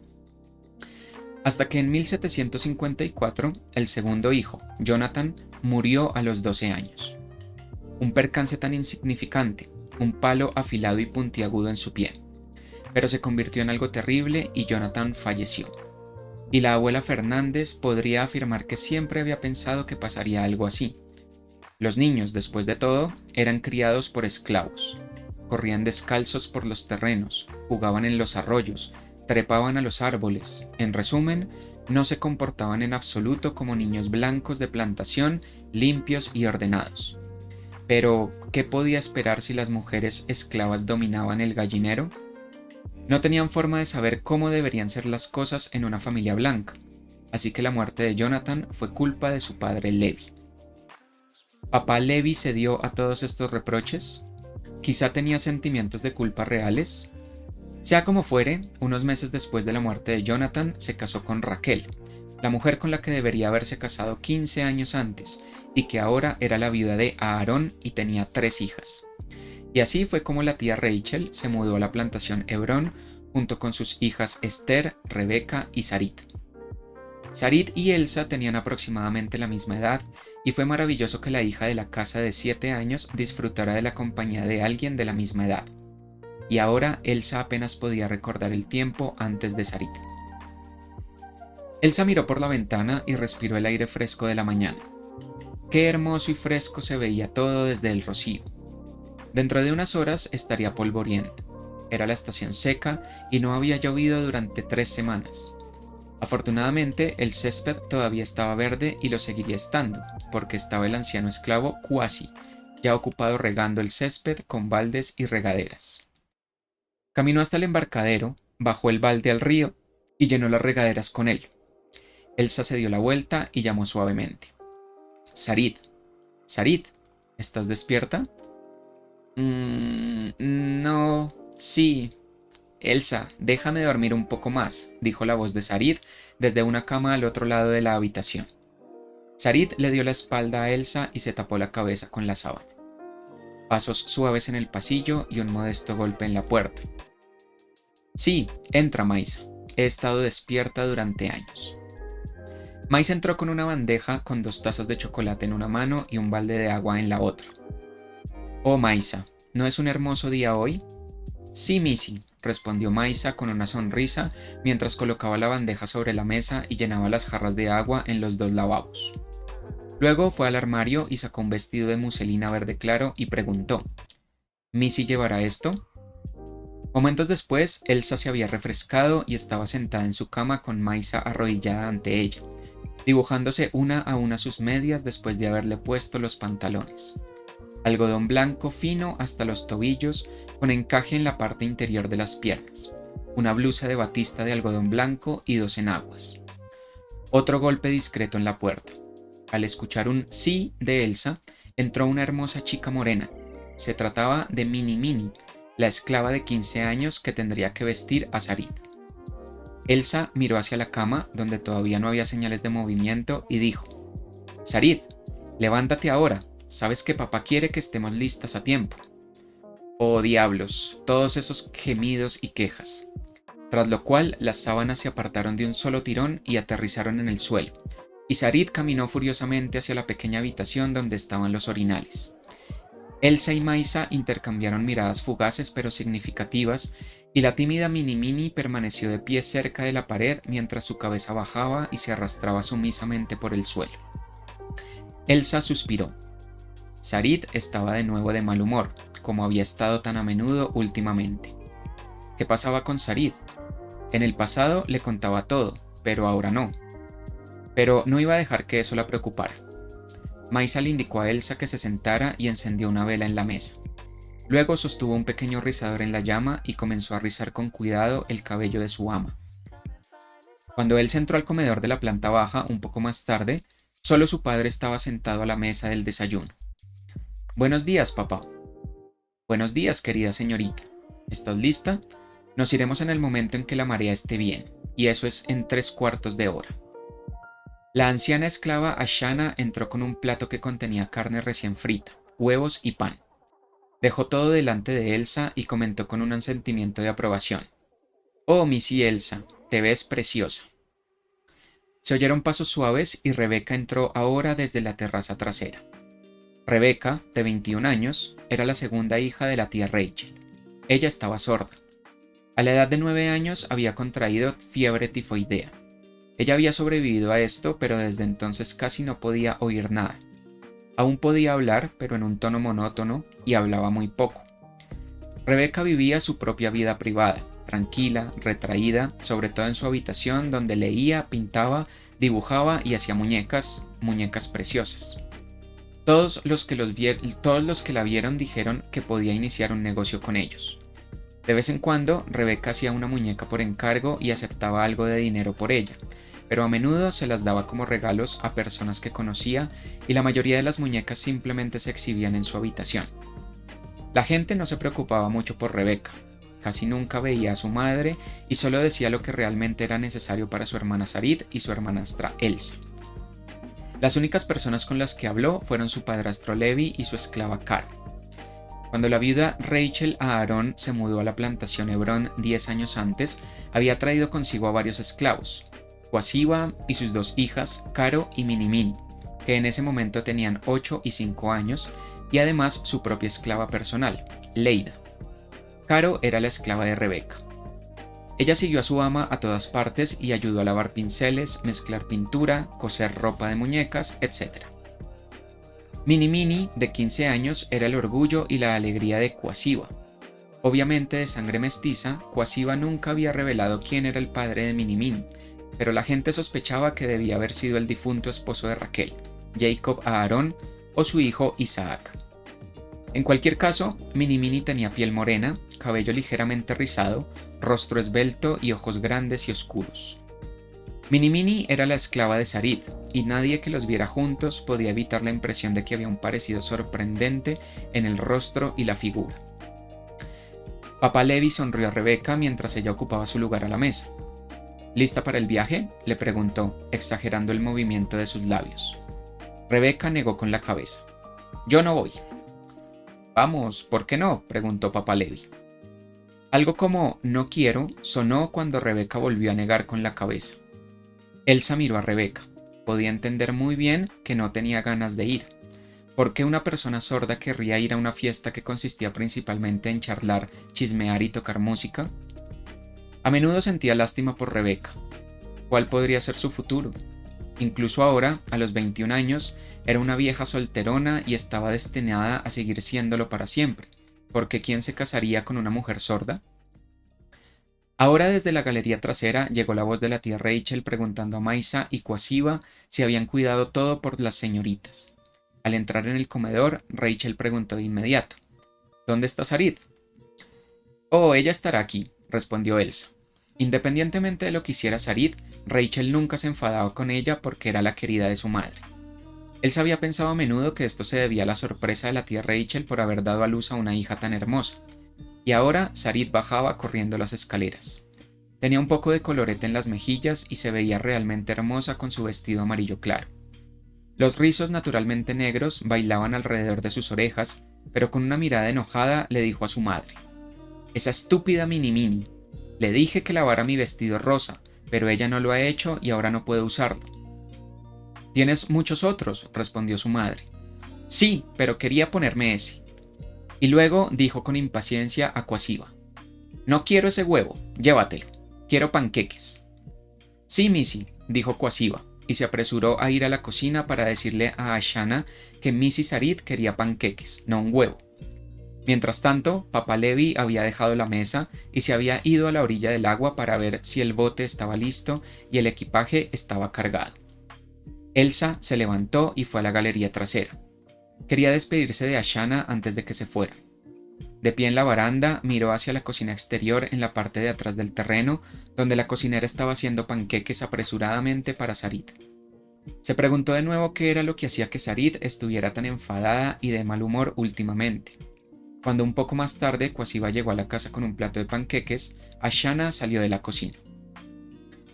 Hasta que en 1754 el segundo hijo, Jonathan, murió a los 12 años. Un percance tan insignificante, un palo afilado y puntiagudo en su pie. Pero se convirtió en algo terrible y Jonathan falleció. Y la abuela Fernández podría afirmar que siempre había pensado que pasaría algo así. Los niños, después de todo, eran criados por esclavos. Corrían descalzos por los terrenos, jugaban en los arroyos, trepaban a los árboles. En resumen, no se comportaban en absoluto como niños blancos de plantación, limpios y ordenados. Pero, ¿qué podía esperar si las mujeres esclavas dominaban el gallinero? No tenían forma de saber cómo deberían ser las cosas en una familia blanca, así que la muerte de Jonathan fue culpa de su padre Levi. ¿Papá Levi cedió a todos estos reproches? ¿Quizá tenía sentimientos de culpa reales? Sea como fuere, unos meses después de la muerte de Jonathan se casó con Raquel, la mujer con la que debería haberse casado 15 años antes y que ahora era la viuda de Aarón y tenía 3 hijas. Y así fue como la tía Rachel se mudó a la plantación Hebrón junto con sus hijas Esther, Rebeca y Sarit. Sarit y Elsa tenían aproximadamente la misma edad y fue maravilloso que la hija de la casa de 7 años disfrutara de la compañía de alguien de la misma edad. Y ahora Elsa apenas podía recordar el tiempo antes de Sarit. Elsa miró por la ventana y respiró el aire fresco de la mañana. Qué hermoso y fresco se veía todo desde el rocío. Dentro de unas horas estaría polvoriento. Era la estación seca y no había llovido durante 3 semanas. Afortunadamente, el césped todavía estaba verde y lo seguiría estando, porque estaba el anciano esclavo Cuasi, ya ocupado regando el césped con baldes y regaderas. Caminó hasta el embarcadero, bajó el balde al río y llenó las regaderas con él. Elsa se dio la vuelta y llamó suavemente. Sarit, Sarit, ¿estás despierta? No, sí. Elsa, déjame dormir un poco más, dijo la voz de Sarit desde una cama al otro lado de la habitación. Sarit le dio la espalda a Elsa y se tapó la cabeza con la sábana. Pasos suaves en el pasillo y un modesto golpe en la puerta. Sí, entra, Maisa. He estado despierta durante años. Maisa entró con una bandeja con 2 tazas de chocolate en una mano y un balde de agua en la otra. Oh, Maisa, ¿no es un hermoso día hoy? Sí, Missy, respondió Maisa con una sonrisa mientras colocaba la bandeja sobre la mesa y llenaba las jarras de agua en los 2 lavabos. Luego fue al armario y sacó un vestido de muselina verde claro y preguntó: ¿Missy llevará esto? Momentos después, Elsa se había refrescado y estaba sentada en su cama con Maisa arrodillada ante ella, dibujándose una a una sus medias después de haberle puesto los pantalones. Algodón blanco fino hasta los tobillos, con encaje en la parte interior de las piernas, una blusa de batista de algodón blanco y 2 enaguas. Otro golpe discreto en la puerta. Al escuchar un sí de Elsa, entró una hermosa chica morena. Se trataba de Mini Mini, la esclava de 15 años que tendría que vestir a Sarit. Elsa miró hacia la cama, donde todavía no había señales de movimiento, y dijo: Sarit, levántate ahora, sabes que papá quiere que estemos listas a tiempo. Oh diablos, todos esos gemidos y quejas. Tras lo cual las sábanas se apartaron de un solo tirón y aterrizaron en el suelo, y Sarit caminó furiosamente hacia la pequeña habitación donde estaban los orinales. Elsa y Maisa intercambiaron miradas fugaces pero significativas, y la tímida Mini Mini permaneció de pie cerca de la pared mientras su cabeza bajaba y se arrastraba sumisamente por el suelo. Elsa suspiró. Sarit estaba de nuevo de mal humor, como había estado tan a menudo últimamente. ¿Qué pasaba con Sarit? En el pasado le contaba todo, pero ahora no. Pero no iba a dejar que eso la preocupara. Maisa le indicó a Elsa que se sentara y encendió una vela en la mesa. Luego sostuvo un pequeño rizador en la llama y comenzó a rizar con cuidado el cabello de su ama. Cuando Elsa entró al comedor de la planta baja un poco más tarde, solo su padre estaba sentado a la mesa del desayuno. Buenos días, papá. Buenos días, querida señorita. ¿Estás lista? Nos iremos en el momento en que la marea esté bien, y eso es en 3/4 de hora. La anciana esclava Ashana entró con un plato que contenía carne recién frita, huevos y pan. Dejó todo delante de Elsa y comentó con un asentimiento de aprobación: Oh, Missy Elsa, te ves preciosa. Se oyeron pasos suaves y Rebeca entró ahora desde la terraza trasera. Rebeca, de 21 años, era la segunda hija de la tía Rachel. Ella estaba sorda. A la edad de 9 años había contraído fiebre tifoidea. Ella había sobrevivido a esto, pero desde entonces casi no podía oír nada. Aún podía hablar, pero en un tono monótono, y hablaba muy poco. Rebeca vivía su propia vida privada, tranquila, retraída, sobre todo en su habitación donde leía, pintaba, dibujaba y hacía muñecas preciosas. Todos los que la vieron dijeron que podía iniciar un negocio con ellos. De vez en cuando, Rebeca hacía una muñeca por encargo y aceptaba algo de dinero por ella, pero a menudo se las daba como regalos a personas que conocía y la mayoría de las muñecas simplemente se exhibían en su habitación. La gente no se preocupaba mucho por Rebeca, casi nunca veía a su madre y solo decía lo que realmente era necesario para su hermana Sarit y su hermanastra Elsa. Las únicas personas con las que habló fueron su padrastro Levi y su esclava Cara. Cuando la viuda Rachel Aaron se mudó a la plantación Hebrón 10 años antes, había traído consigo a varios esclavos, Kwasiba y sus 2 hijas, Caro y Mini Mini, que en ese momento tenían 8 y 5 años, y además su propia esclava personal, Leida. Caro era la esclava de Rebeca. Ella siguió a su ama a todas partes y ayudó a lavar pinceles, mezclar pintura, coser ropa de muñecas, etc. Mini Mini, de 15 años, era el orgullo y la alegría de Kwasiba. Obviamente de sangre mestiza, Kwasiba nunca había revelado quién era el padre de Mini Mini, pero la gente sospechaba que debía haber sido el difunto esposo de Raquel, Jacob Aaron, o su hijo Isaac. En cualquier caso, Mini Mini tenía piel morena, cabello ligeramente rizado, rostro esbelto y ojos grandes y oscuros. Mini Mini era la esclava de Sarit, y nadie que los viera juntos podía evitar la impresión de que había un parecido sorprendente en el rostro y la figura. Papá Levi sonrió a Rebeca mientras ella ocupaba su lugar a la mesa. ¿Lista para el viaje?, le preguntó, exagerando el movimiento de sus labios. Rebeca negó con la cabeza. Yo no voy. Vamos, ¿por qué no? Preguntó Papá Levi. Algo como no quiero sonó cuando Rebeca volvió a negar con la cabeza. Elsa miró a Rebeca. Podía entender muy bien que no tenía ganas de ir. ¿Por qué una persona sorda querría ir a una fiesta que consistía principalmente en charlar, chismear y tocar música? A menudo sentía lástima por Rebeca. ¿Cuál podría ser su futuro? Incluso ahora, a los 21 años, era una vieja solterona y estaba destinada a seguir siéndolo para siempre, porque ¿quién se casaría con una mujer sorda? Ahora desde la galería trasera llegó la voz de la tía Rachel preguntando a Maisa y Kwasiba si habían cuidado todo por las señoritas. Al entrar en el comedor, Rachel preguntó de inmediato: ¿Dónde está Sarid? Oh, ella estará aquí, respondió Elsa. Independientemente de lo que hiciera Sarid, Rachel nunca se enfadaba con ella porque era la querida de su madre. Elsa había pensado a menudo que esto se debía a la sorpresa de la tía Rachel por haber dado a luz a una hija tan hermosa. Y ahora Sarid bajaba corriendo las escaleras. Tenía un poco de colorete en las mejillas y se veía realmente hermosa con su vestido amarillo claro. Los rizos naturalmente negros bailaban alrededor de sus orejas, pero con una mirada enojada le dijo a su madre: Esa estúpida Mini Mini. Le dije que lavara mi vestido rosa, pero ella no lo ha hecho y ahora no puedo usarlo. Tienes muchos otros, respondió su madre. Sí, pero quería ponerme ese. Y luego dijo con impaciencia a Kwasiba: No quiero ese huevo, llévatelo. Quiero panqueques. Sí, Missy, dijo Kwasiba, y se apresuró a ir a la cocina para decirle a Ashana que Missy Sarid quería panqueques, no un huevo. Mientras tanto, Papá Levi había dejado la mesa y se había ido a la orilla del agua para ver si el bote estaba listo y el equipaje estaba cargado. Elsa se levantó y fue a la galería trasera. Quería despedirse de Ashana antes de que se fuera. De pie en la baranda, miró hacia la cocina exterior en la parte de atrás del terreno, donde la cocinera estaba haciendo panqueques apresuradamente para Sarid. Se preguntó de nuevo qué era lo que hacía que Sarid estuviera tan enfadada y de mal humor últimamente. Cuando un poco más tarde Kwasiba llegó a la casa con un plato de panqueques, Ashana salió de la cocina.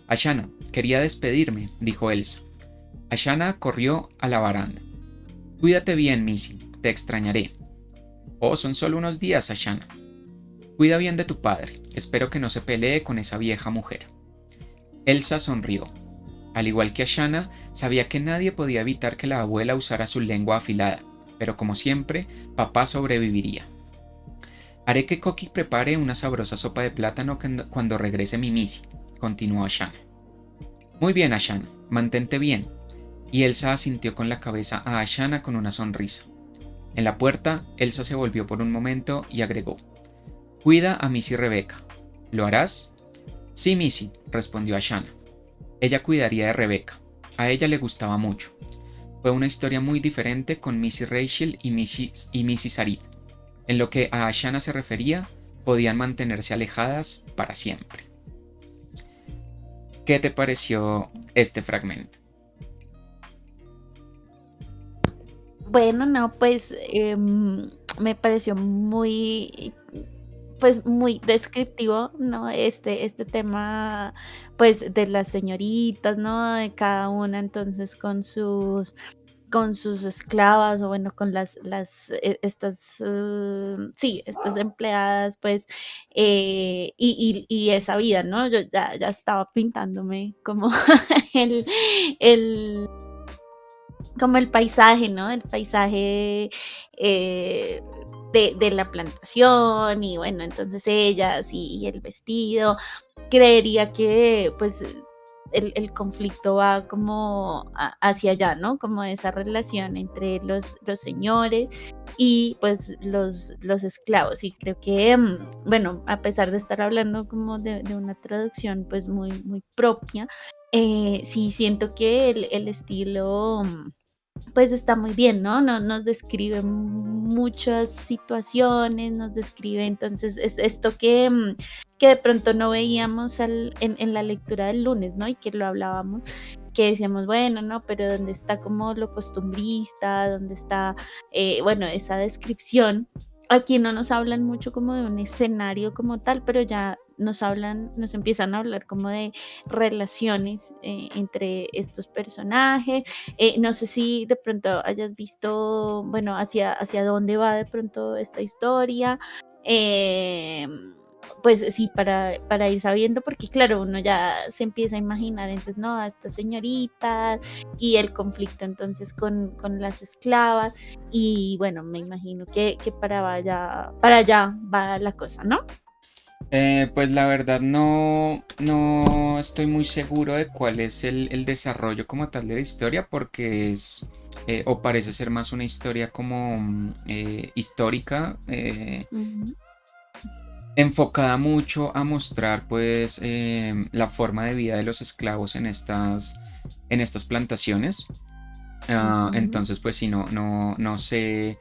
Ashana, quería despedirme, dijo Elsa. Ashana corrió a la baranda. Cuídate bien, Missy, te extrañaré. Oh, son solo unos días, Ashana. Cuida bien de tu padre, espero que no se pelee con esa vieja mujer. Elsa sonrió. Al igual que Ashana, sabía que nadie podía evitar que la abuela usara su lengua afilada, pero como siempre, papá sobreviviría. Haré que Coqui prepare una sabrosa sopa de plátano cuando regrese mi Missy, continuó Ashana. Muy bien, Ashana, mantente bien. Y Elsa asintió con la cabeza a Ashana con una sonrisa. En la puerta, Elsa se volvió por un momento y agregó: Cuida a Missy Rebeca. ¿Lo harás? Sí, Missy, respondió Ashana. Ella cuidaría de Rebeca. A ella le gustaba mucho. Fue una historia muy diferente con Missy Rachel y Missy Sarid. En lo que a Ashana se refería, podían mantenerse alejadas para siempre. ¿Qué te pareció este fragmento? Bueno, no, pues me pareció muy, pues muy descriptivo, ¿no? Este tema, pues de las señoritas, ¿no? De cada una, entonces con sus esclavas o bueno, con estas, sí, estas empleadas, pues, y esa vida, ¿no? Yo ya estaba pintándome como el, el como el paisaje, ¿no? El paisaje, eh, de la plantación y bueno, entonces ellas y el vestido. Creería que, pues, el conflicto va como hacia allá, ¿no? Como esa relación entre los señores y pues los esclavos. Y creo que, bueno, a pesar de estar hablando como de una traducción pues muy, muy propia, sí siento que el estilo pues está muy bien, ¿no? Nos describe muchas situaciones, nos describe entonces es esto que de pronto no veíamos en la lectura del lunes, ¿no? Y que lo hablábamos, que decíamos, bueno, no, pero ¿dónde está como lo costumbrista? ¿Dónde está, bueno, esa descripción? Aquí no nos hablan mucho como de un escenario como tal, pero ya nos empiezan a hablar como de relaciones entre estos personajes. No sé si de pronto hayas visto, bueno, hacia dónde va de pronto esta historia. Pues sí, para ir sabiendo, porque claro, uno ya se empieza a imaginar, entonces, no, a estas señoritas y el conflicto entonces con las esclavas. Y bueno, me imagino que para allá va la cosa, ¿no? Pues la verdad no estoy muy seguro de cuál es el desarrollo como tal de la historia porque o parece ser más una historia como histórica, Ujú, enfocada mucho a mostrar pues la forma de vida de los esclavos en estas plantaciones. ujú, Entonces pues sí, no sé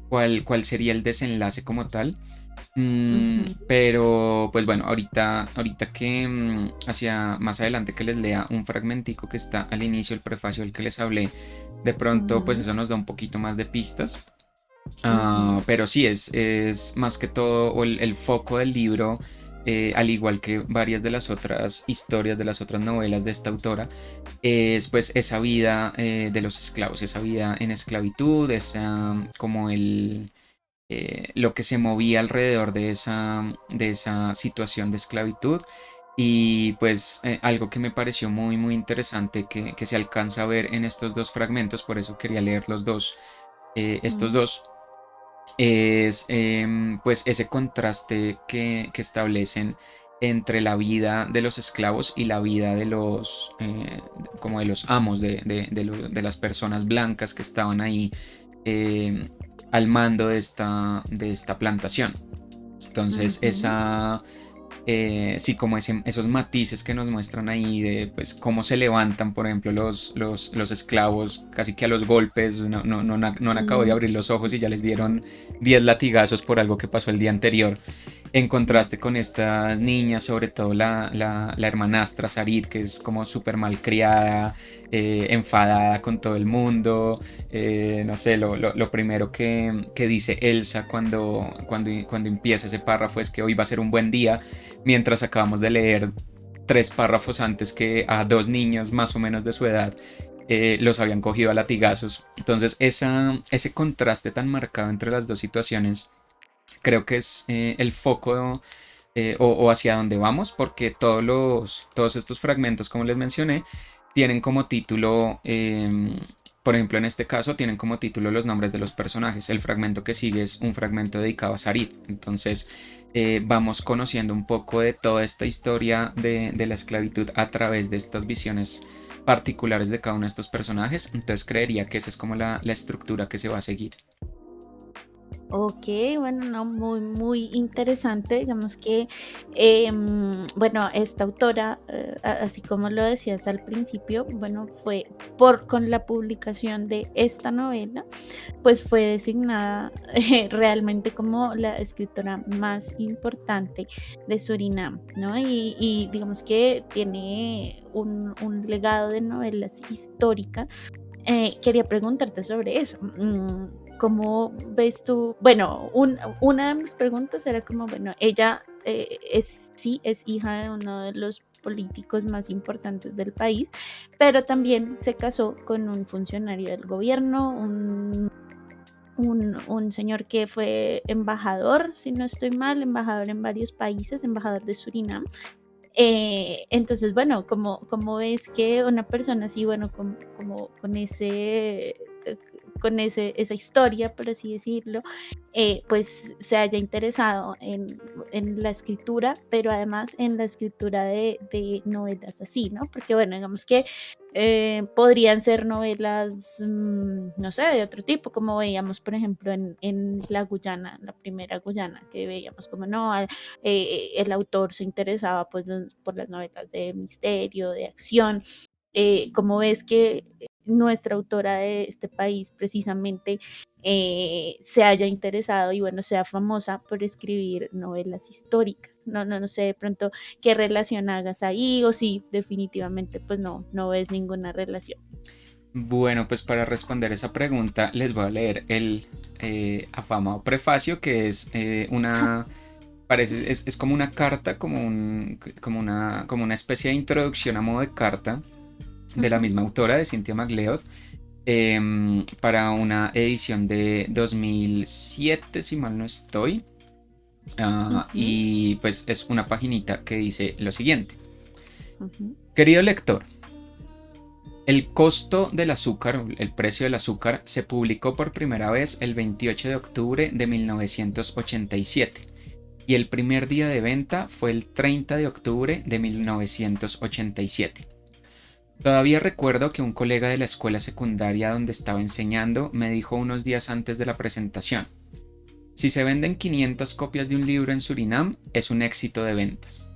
cuál sería el desenlace como tal. ujú, Pero pues bueno, ahorita que hacia más adelante que les lea un fragmentico que está al inicio, el prefacio del que les hablé, de pronto pues ujú, eso nos da un poquito más de pistas. ujú, Pero sí, es más que todo o el foco del libro, al igual que varias de las otras historias, de las otras novelas de esta autora, es pues esa vida de los esclavos, esa vida en esclavitud, esa como lo que se movía alrededor de esa situación de esclavitud. Y pues algo que me pareció muy interesante que se alcanza a ver en estos dos fragmentos, por eso quería leer estos ujú, dos, es pues ese contraste que establecen entre la vida de los esclavos y la vida de como de los amos, de las personas blancas que estaban ahí eh, al mando de esta plantación. Entonces, ujú. sí, como esos matices que nos muestran ahí de pues, cómo se levantan, por ejemplo, los esclavos casi que a los golpes, no han acabado de Sí. abrir los ojos y ya les dieron 10 latigazos por algo que pasó el día anterior. En contraste con estas niñas, sobre todo la hermanastra Sarit, que es como súper malcriada, enfadada con todo el mundo. No sé, lo primero que dice Elsa cuando empieza ese párrafo es que hoy va a ser un buen día, mientras acabamos de leer 3 párrafos antes que a 2 niños más o menos de su edad los habían cogido a latigazos. Entonces, ese contraste tan marcado entre las dos situaciones creo que es el foco o hacia dónde vamos, porque todos estos fragmentos, como les mencioné, tienen como título, por ejemplo, en este caso, tienen como título los nombres de los personajes. El fragmento que sigue es un fragmento dedicado a Sarit. Entonces, vamos conociendo un poco de toda esta historia de la esclavitud a través de estas visiones particulares de cada uno de estos personajes. Entonces, creería que esa es como la estructura que se va a seguir. Ok, bueno, no, muy interesante. Digamos que, bueno, esta autora, así como lo decías al principio, bueno, fue con la publicación de esta novela, pues fue designada realmente como la escritora más importante de Surinam, ¿no? Y digamos que tiene un legado de novelas históricas. Quería preguntarte sobre eso. ¿Cómo ves tú? Bueno, una de mis preguntas era como, bueno, ella sí es hija de uno de los políticos más importantes del país, pero también se casó con un funcionario del gobierno, un señor que fue embajador, si no estoy mal, embajador en varios países, embajador de Surinam. Entonces, bueno, como ves que una persona así, bueno, como esa historia, por así decirlo, pues se haya interesado en la escritura, pero además en la escritura de novelas así, ¿no? Porque, bueno, digamos que podrían ser novelas, no sé, de otro tipo, como veíamos, por ejemplo, en la Guyana, la primera Guyana, que veíamos como no, el autor se interesaba pues por las novelas de misterio, de acción. Como ves que nuestra autora de este país precisamente se haya interesado y bueno, sea famosa por escribir novelas históricas. No sé de pronto qué relación hagas ahí o si definitivamente pues no ves ninguna relación. Bueno, pues para responder esa pregunta les voy a leer el afamado prefacio, que es una parece, es como una carta, como una especie de introducción a modo de carta de la Ujú, misma autora, de Cynthia McLeod, para una edición de 2007, si mal no estoy. ujú, Y pues es una paginita que dice lo siguiente. ujú, Querido lector, el costo del azúcar, el precio del azúcar, se publicó por primera vez el 28 de octubre de 1987 y el primer día de venta fue el 30 de octubre de 1987. Todavía recuerdo que un colega de la escuela secundaria donde estaba enseñando me dijo unos días antes de la presentación: si se venden 500 copias de un libro en Surinam, es un éxito de ventas.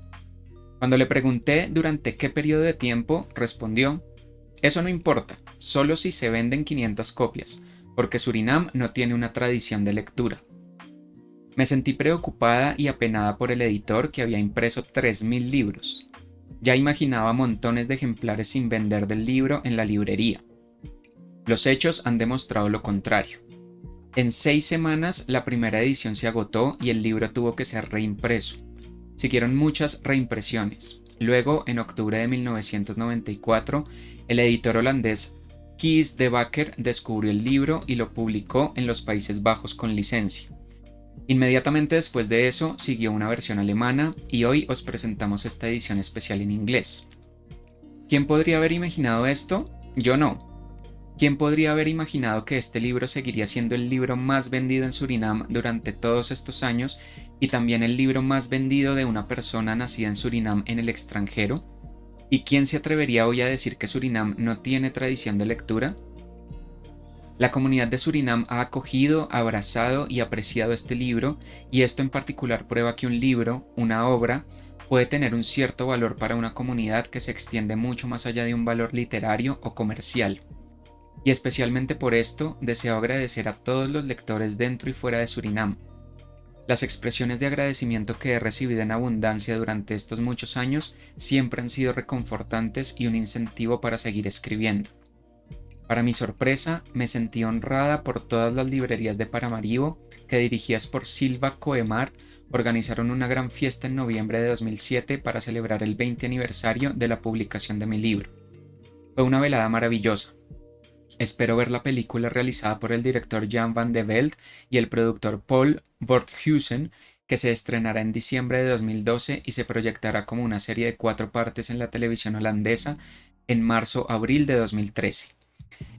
Cuando le pregunté durante qué periodo de tiempo, respondió: eso no importa, solo si se venden 500 copias, porque Surinam no tiene una tradición de lectura. Me sentí preocupada y apenada por el editor que había impreso 3000 libros. Ya imaginaba montones de ejemplares sin vender del libro en la librería. Los hechos han demostrado lo contrario. En 6 semanas la primera edición se agotó y el libro tuvo que ser reimpreso. Siguieron muchas reimpresiones. Luego, en octubre de 1994, el editor holandés Kees de Bakker descubrió el libro y lo publicó en los Países Bajos con licencia. Inmediatamente después de eso siguió una versión alemana y hoy os presentamos esta edición especial en inglés. ¿Quién podría haber imaginado esto? Yo no. ¿Quién podría haber imaginado que este libro seguiría siendo el libro más vendido en Surinam durante todos estos años y también el libro más vendido de una persona nacida en Surinam en el extranjero? ¿Y quién se atrevería hoy a decir que Surinam no tiene tradición de lectura? La comunidad de Surinam ha acogido, abrazado y apreciado este libro, y esto en particular prueba que un libro, una obra, puede tener un cierto valor para una comunidad que se extiende mucho más allá de un valor literario o comercial. Y especialmente por esto, deseo agradecer a todos los lectores dentro y fuera de Surinam. Las expresiones de agradecimiento que he recibido en abundancia durante estos muchos años siempre han sido reconfortantes y un incentivo para seguir escribiendo. Para mi sorpresa, me sentí honrada por todas las librerías de Paramaribo que, dirigidas por Silva Coemar, organizaron una gran fiesta en noviembre de 2007 para celebrar el 20 aniversario de la publicación de mi libro. Fue una velada maravillosa. Espero ver la película realizada por el director Jan van de Velde y el productor Paul Voorthuizen, que se estrenará en diciembre de 2012 y se proyectará como una serie de 4 partes en la televisión holandesa en marzo-abril de 2013.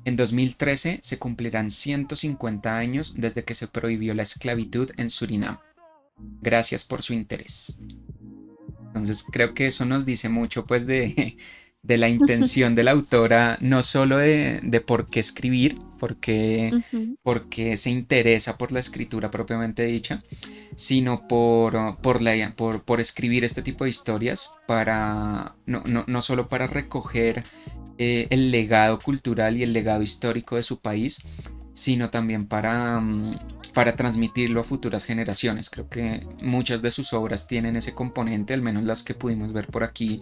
En 2013 se cumplirán 150 años desde que se prohibió la esclavitud en Surinam. Gracias por su interés. Entonces creo que eso nos dice mucho pues de la intención de la autora, no solo de por qué escribir, ujú, porque se interesa por la escritura propiamente dicha, sino por escribir este tipo de historias, no solo para recoger el legado cultural y el legado histórico de su país, sino también para transmitirlo a futuras generaciones. Creo que muchas de sus obras tienen ese componente, al menos las que pudimos ver por aquí,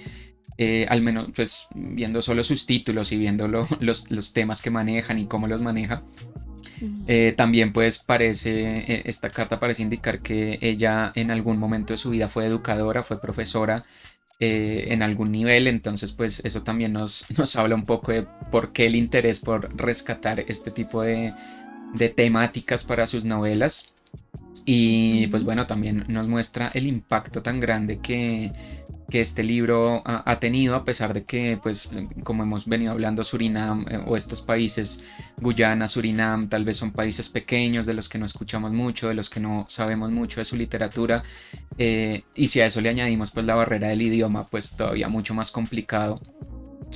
al menos pues viendo solo sus títulos y viendo los temas que manejan y cómo los maneja. ujú. También pues esta carta parece indicar que ella en algún momento de su vida fue educadora, fue profesora en algún nivel, entonces pues eso también nos habla un poco de por qué el interés por rescatar este tipo de temáticas para sus novelas. Y pues Ujú, bueno, también nos muestra el impacto tan grande que este libro ha tenido, a pesar de que, pues, como hemos venido hablando, Surinam o estos países, Guyana, Surinam, tal vez son países pequeños de los que no escuchamos mucho, de los que no sabemos mucho de su literatura, y si a eso le añadimos pues la barrera del idioma, pues todavía mucho más complicado.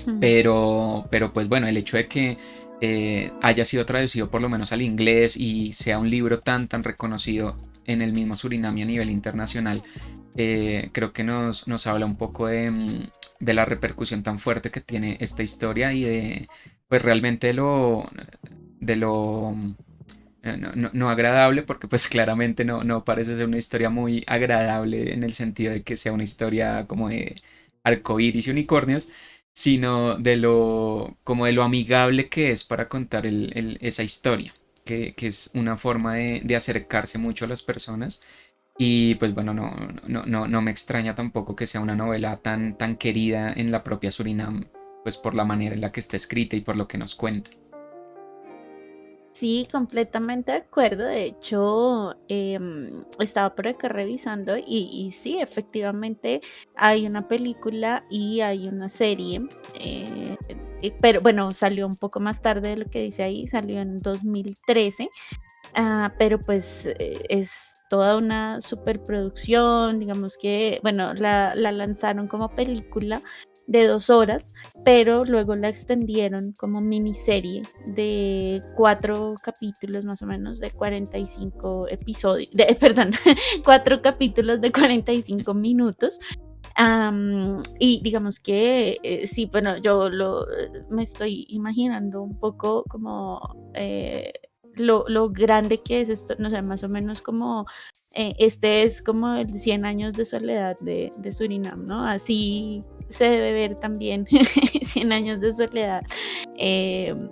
ujú, Pero pues bueno, el hecho de que haya sido traducido por lo menos al inglés y sea un libro tan reconocido en el mismo Surinam y a nivel internacional, creo que nos habla un poco de la repercusión tan fuerte que tiene esta historia y de pues realmente de lo no agradable, porque pues claramente no parece ser una historia muy agradable en el sentido de que sea una historia como de arcoíris y unicornios, sino como de lo amigable que es para contar esa historia, que es una forma de acercarse mucho a las personas Y pues bueno, no me extraña tampoco que sea una novela tan querida en la propia Surinam, pues por la manera en la que está escrita y por lo que nos cuenta. Sí, completamente de acuerdo. De hecho, estaba por acá revisando y sí, efectivamente hay una película y hay una serie, pero bueno, salió un poco más tarde de lo que dice ahí, salió en 2013. Pero pues, es toda una superproducción, digamos que, bueno, la lanzaron como película de 2 horas, pero luego la extendieron como miniserie de 4 capítulos, más o menos, de 45 episodios, de perdón, 4 capítulos de 45 minutos. Y digamos que, sí, bueno, me estoy imaginando un poco como, lo grande que es esto, no sé, más o menos como, este es como el 100 años de soledad de Surinam, ¿no? Así se debe ver también 100 años de soledad, em,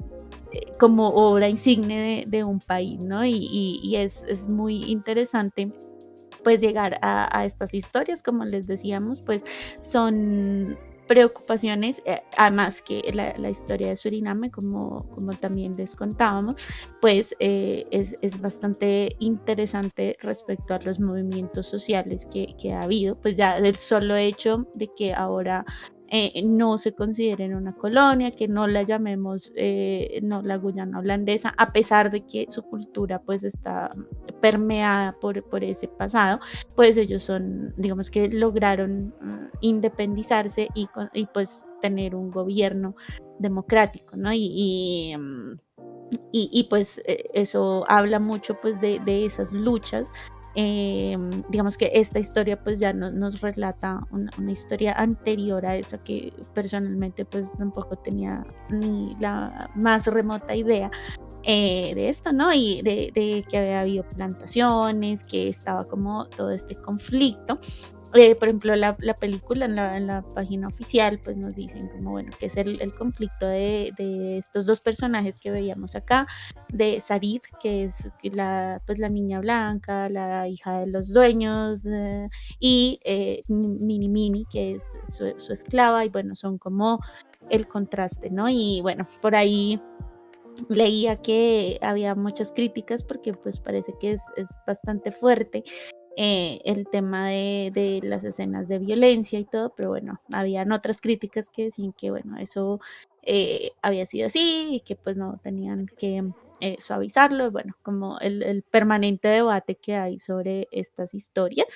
como obra insigne de un país, ¿no? Y es muy interesante pues llegar a estas historias, como les decíamos, pues son preocupaciones, además que la historia de Suriname, como también les contábamos, pues es bastante interesante respecto a los movimientos sociales que ha habido, pues ya del solo hecho de que ahora no se consideren una colonia, que no la llamemos no la Guyana holandesa, a pesar de que su cultura pues está permeada por ese pasado, pues ellos son, digamos que lograron independizarse y pues tener un gobierno democrático, ¿no? Pues eso habla mucho pues de esas luchas. Digamos que esta historia pues ya nos relata una historia anterior a eso que personalmente pues tampoco tenía ni la más remota idea de esto, ¿no? Y de que había habido plantaciones, que estaba como todo este conflicto. Por ejemplo, la película en la página oficial, pues nos dicen como, bueno, que es el conflicto de estos dos personajes que veíamos acá, de Sarit, que es pues, la niña blanca, la hija de los dueños, y Mini Mini, que es su esclava, y bueno, son como el contraste, ¿no? Y bueno, por ahí leía que había muchas críticas porque pues parece que es bastante fuerte el tema de las escenas de violencia y todo, pero bueno, habían otras críticas que decían que bueno, eso había sido así y que pues no tenían que suavizarlo, bueno, como el permanente debate que hay sobre estas historias.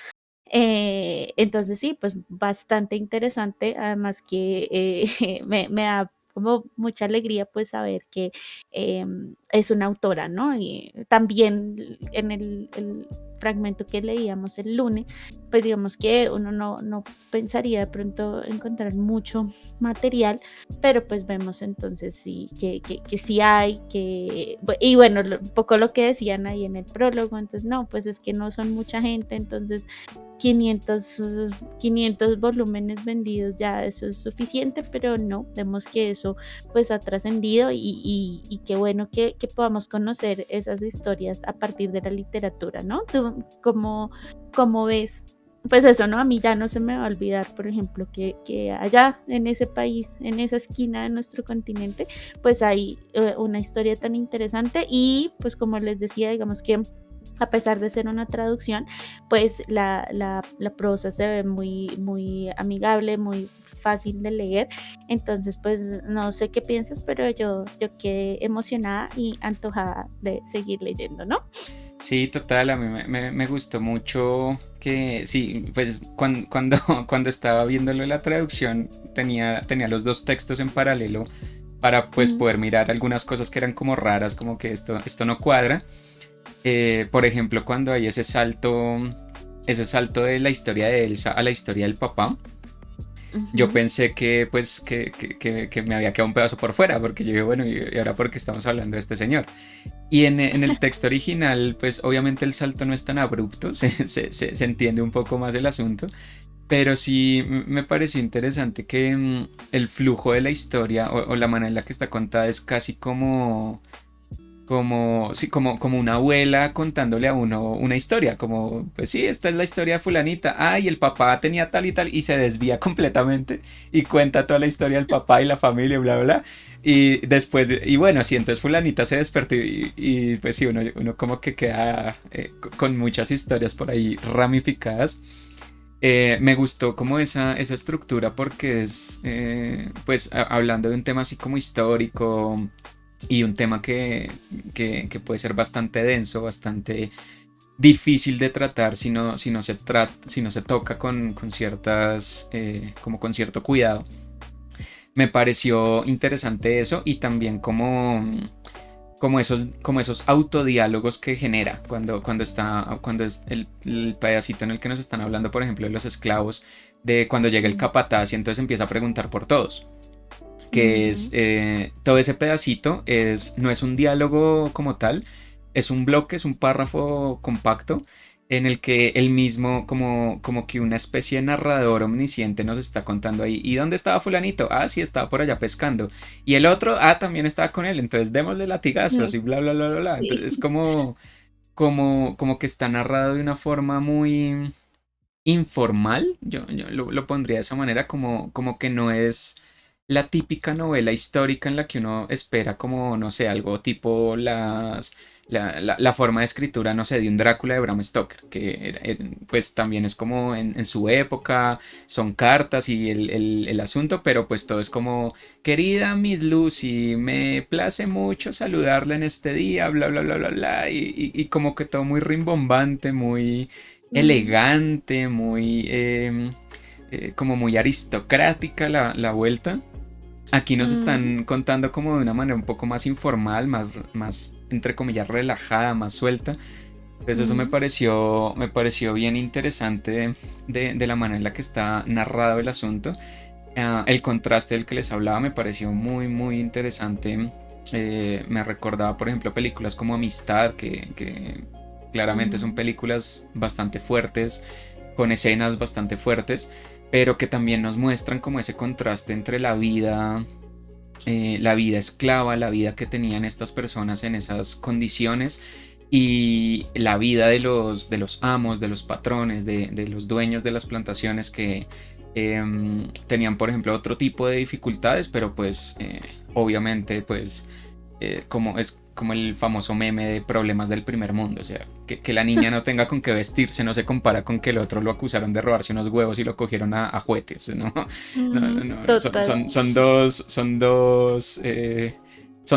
Entonces sí, pues bastante interesante, además que me da como mucha alegría pues saber que es una autora, ¿no? Y también en el fragmento que leíamos el lunes, pues digamos que uno no pensaría de pronto encontrar mucho material, pero pues vemos entonces sí que sí hay, y bueno, un poco lo que decían ahí en el prólogo, entonces no, pues es que no son mucha gente, entonces 500 volúmenes vendidos, ya eso es suficiente, pero no, vemos que eso pues ha trascendido y qué bueno que podamos conocer esas historias a partir de la literatura, ¿no? ¿Tú cómo ves? Pues eso, ¿no? A mí ya no se me va a olvidar, por ejemplo, que allá en ese país, en esa esquina de nuestro continente, pues hay una historia tan interesante y pues como les decía, digamos que a pesar de ser una traducción, pues la prosa se ve muy amigable, muy fácil de leer. Entonces, pues no sé qué piensas, pero yo quedé emocionada y antojada de seguir leyendo, ¿no? Sí, total, a mí me gustó mucho que, sí, pues cuando estaba viéndolo la traducción tenía los dos textos en paralelo para pues Ujú, poder mirar algunas cosas que eran como raras, como que esto no cuadra. Por ejemplo, cuando hay ese salto de la historia de Elsa a la historia del papá, yo ujú. pensé que pues que me había quedado un pedazo por fuera, porque yo dije, bueno, ¿y ahora por qué estamos hablando de este señor? Y en el texto original, pues obviamente el salto no es tan abrupto, se entiende un poco más el asunto, pero sí me pareció interesante que el flujo de la historia o la manera en la que está contada es casi como, sí, como una abuela contándole a uno una historia, como, pues sí, esta es la historia de fulanita, y el papá tenía tal y tal, y se desvía completamente y cuenta toda la historia del papá y la familia, bla, bla, bla. Y después, y bueno, sí, entonces fulanita se despertó pues sí, uno como que queda con muchas historias por ahí ramificadas. Me gustó como esa estructura porque es, pues hablando de un tema así como histórico y un tema que puede ser bastante denso, bastante difícil de tratar si no se toca con ciertas, como con cierto cuidado. Me pareció interesante eso y también como esos autodiálogos que genera cuando es el pedacito en el que nos están hablando, por ejemplo, de los esclavos, de cuando llega el Mm, capataz y entonces empieza a preguntar por todos. Que es ujú, todo ese pedacito no es un diálogo como tal, es un bloque, es un párrafo compacto en el que él mismo, como que una especie de narrador omnisciente nos está contando ahí, ¿y dónde estaba fulanito? Sí, estaba por allá pescando. Y el otro, también estaba con él, entonces démosle latigazos mm, y bla, bla, bla, bla, bla. sí. Entonces es como que está narrado de una forma muy informal, yo lo pondría de esa manera, como que no es la típica novela histórica en la que uno espera como, no sé, algo tipo la forma de escritura, no sé, de un Drácula de Bram Stoker, que pues también es como en su época, son cartas y el asunto, pero pues todo es como, querida Miss Lucy, me place mucho saludarla en este día, bla, bla, bla, bla, bla, y como que todo muy rimbombante, muy Mm, elegante, muy como muy aristocrática la vuelta. Aquí nos mm, están contando como de una manera un poco más informal, más entre comillas relajada, más suelta. Entonces eso mm, me pareció bien interesante de la manera en la que está narrado el asunto. El contraste del que les hablaba me pareció muy, muy interesante. Me recordaba, por ejemplo, películas como Amistad, que claramente son mm, películas bastante fuertes, con escenas bastante fuertes, pero que también nos muestran como ese contraste entre la vida esclava, la vida que tenían estas personas en esas condiciones y la vida de los amos, de los patrones, de los dueños de las plantaciones que tenían, por ejemplo, otro tipo de dificultades, pero pues obviamente pues como es como el famoso meme de problemas del primer mundo, o sea, que la niña no tenga con qué vestirse no se compara con que el otro lo acusaron de robarse unos huevos y lo cogieron a juetes, ¿no? No, no, no, total. son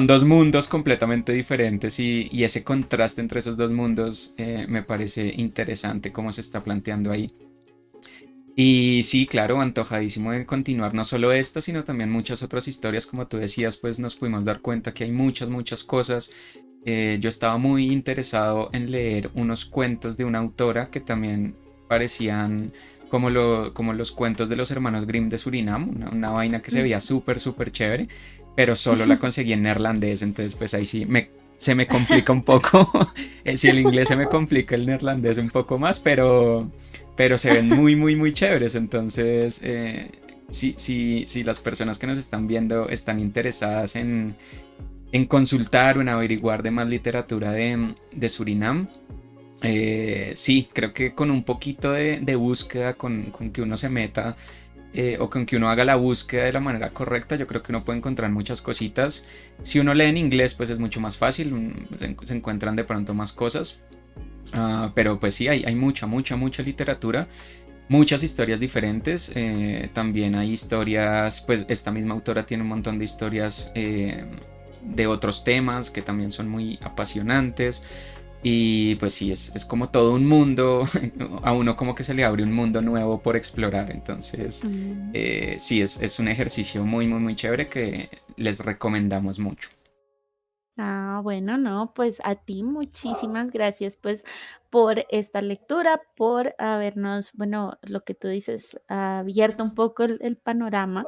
dos mundos completamente diferentes y ese contraste entre esos dos mundos me parece interesante cómo se está planteando ahí. Y sí, claro, antojadísimo de continuar no solo esta, sino también muchas otras historias, como tú decías, pues nos pudimos dar cuenta que hay muchas, muchas cosas. Yo estaba muy interesado en leer unos cuentos de una autora que también parecían como los cuentos de los hermanos Grimm de Surinam, una vaina que se veía Ujú. súper, súper chévere, pero solo la conseguí en neerlandés, entonces pues ahí sí se me complica un poco. Si el inglés se me complica el neerlandés un poco más, pero se ven muy, muy, muy chéveres. Entonces, si las personas que nos están viendo están interesadas en consultar o en averiguar de más literatura de Surinam, sí, creo que con un poquito de búsqueda, con que uno se meta o con que uno haga la búsqueda de la manera correcta, yo creo que uno puede encontrar muchas cositas. Si uno lee en inglés, pues es mucho más fácil, se encuentran de pronto más cosas. Pero pues sí, hay mucha, mucha, mucha literatura, muchas historias diferentes. También hay historias, pues esta misma autora tiene un montón de historias de otros temas que también son muy apasionantes. Y pues sí, es como todo un mundo, a uno como que se le abre un mundo nuevo por explorar. Entonces, Mm. sí, es un ejercicio muy, muy, muy chévere que les recomendamos mucho. Bueno, no, pues a ti muchísimas gracias pues por esta lectura, por habernos, bueno, lo que tú dices, abierto un poco el panorama.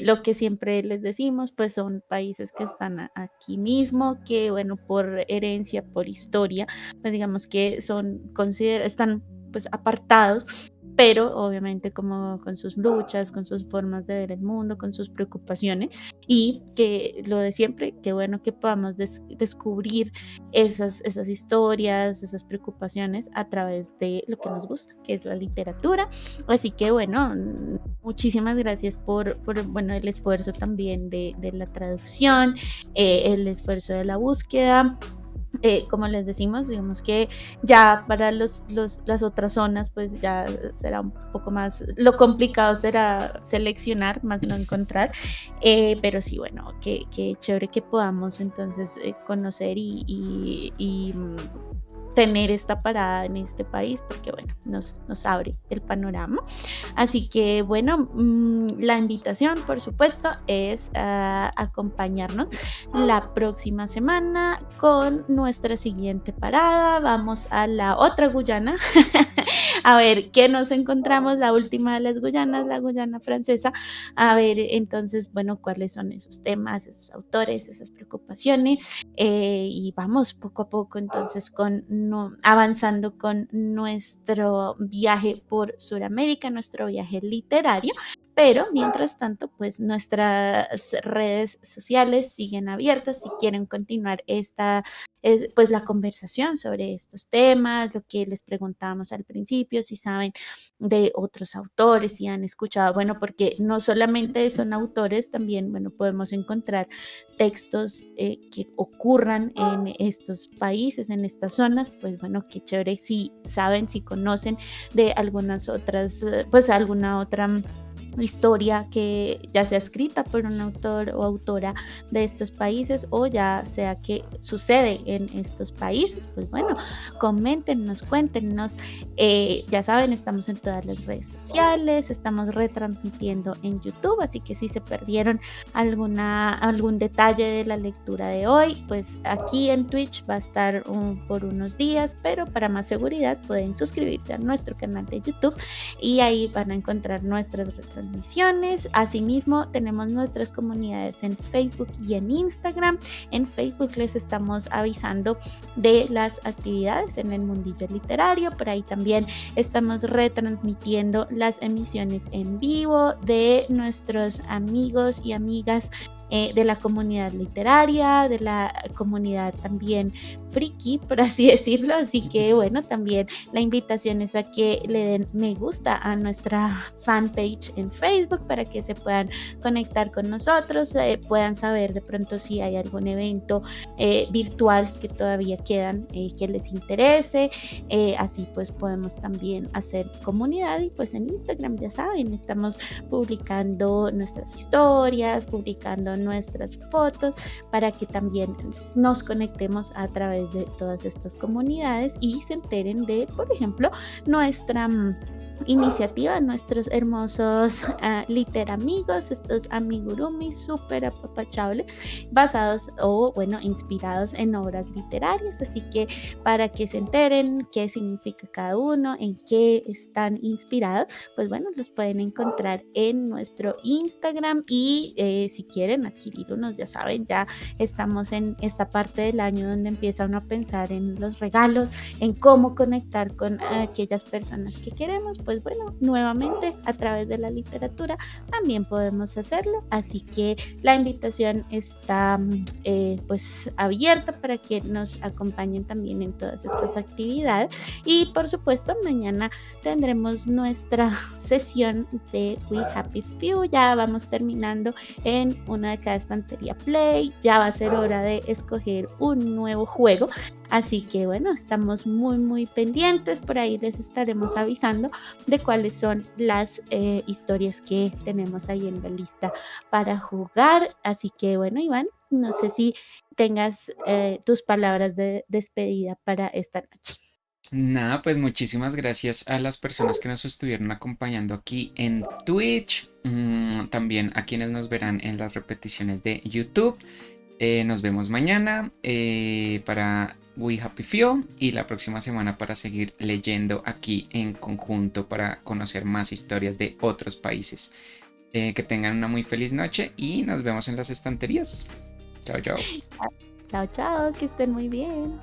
Lo que siempre les decimos, pues son países que están aquí mismo, que bueno, por herencia, por historia, pues digamos que están pues apartados pero obviamente como con sus luchas, con sus formas de ver el mundo, con sus preocupaciones y que lo de siempre, qué bueno que podamos descubrir esas historias, esas preocupaciones a través de lo que nos gusta, que es la literatura. Así que bueno, muchísimas gracias bueno, el esfuerzo también de la traducción, el esfuerzo de la búsqueda. Como les decimos, digamos que ya para las otras zonas, pues ya será un poco más, lo complicado será seleccionar, más no encontrar, pero sí, bueno, que chévere que podamos entonces conocer tener esta parada en este país, porque bueno, nos abre el panorama. Así que bueno, la invitación, por supuesto, es a acompañarnos la próxima semana con nuestra siguiente parada. Vamos a la otra Guyana a ver qué nos encontramos, la última de las Guyanas, la Guyana francesa. A ver entonces, bueno, cuáles son esos temas, esos autores, esas preocupaciones. Y vamos poco a poco entonces avanzando con nuestro viaje por Sudamérica, nuestro viaje literario. Pero mientras tanto, pues nuestras redes sociales siguen abiertas si quieren continuar pues la conversación sobre estos temas, lo que les preguntábamos al principio, si saben de otros autores, si han escuchado, bueno, porque no solamente son autores, también, bueno, podemos encontrar textos que ocurran en estos países, en estas zonas, pues bueno, qué chévere si saben, si conocen de algunas otras, pues alguna otra historia que ya sea escrita por un autor o autora de estos países o ya sea que sucede en estos países, pues bueno, coméntenos, cuéntenos. Ya saben, estamos en todas las redes sociales, estamos retransmitiendo en YouTube, así que si se perdieron algún detalle de la lectura de hoy, pues aquí en Twitch va a estar por unos días, pero para más seguridad pueden suscribirse a nuestro canal de YouTube y ahí van a encontrar nuestras retransmisiones. Asimismo, tenemos nuestras comunidades en Facebook y en Instagram. En Facebook les estamos avisando de las actividades en el mundillo literario. Por ahí también estamos retransmitiendo las emisiones en vivo de nuestros amigos y amigas de la comunidad literaria, de la comunidad también friki, por así decirlo. Así que bueno, también la invitación es a que le den me gusta a nuestra fanpage en Facebook para que se puedan conectar con nosotros, puedan saber de pronto si hay algún evento virtual que todavía quedan que les interese. Así pues podemos también hacer comunidad y pues en Instagram ya saben, estamos publicando nuestras historias, publicando nuestras fotos para que también nos conectemos a través de todas estas comunidades y se enteren de, por ejemplo, nuestra iniciativa, nuestros hermosos literamigos, estos amigurumis súper apapachables, basados o bueno, inspirados en obras literarias, así que para que se enteren qué significa cada uno, en qué están inspirados, pues bueno, los pueden encontrar en nuestro Instagram y si quieren adquirir unos, ya saben, ya estamos en esta parte del año donde empieza uno a pensar en los regalos, en cómo conectar con aquellas personas que queremos, pues bueno, nuevamente a través de la literatura también podemos hacerlo, así que la invitación está pues abierta para que nos acompañen también en todas estas actividades y por supuesto mañana tendremos nuestra sesión de We Happy Few, ya vamos terminando en una de cada estantería Play, ya va a ser hora de escoger un nuevo juego. Así que bueno, estamos muy pendientes, por ahí les estaremos avisando de cuáles son las historias que tenemos ahí en la lista para jugar. Así que bueno, Iván, no sé si tengas tus palabras de despedida para esta noche. Nada, pues muchísimas gracias a las personas que nos estuvieron acompañando aquí en Twitch, también a quienes nos verán en las repeticiones de YouTube. Nos vemos mañana para We Happy Few y la próxima semana para seguir leyendo aquí en conjunto para conocer más historias de otros países. Que tengan una muy feliz noche y nos vemos en las estanterías. Chao, chao. Chao, chao, que estén muy bien.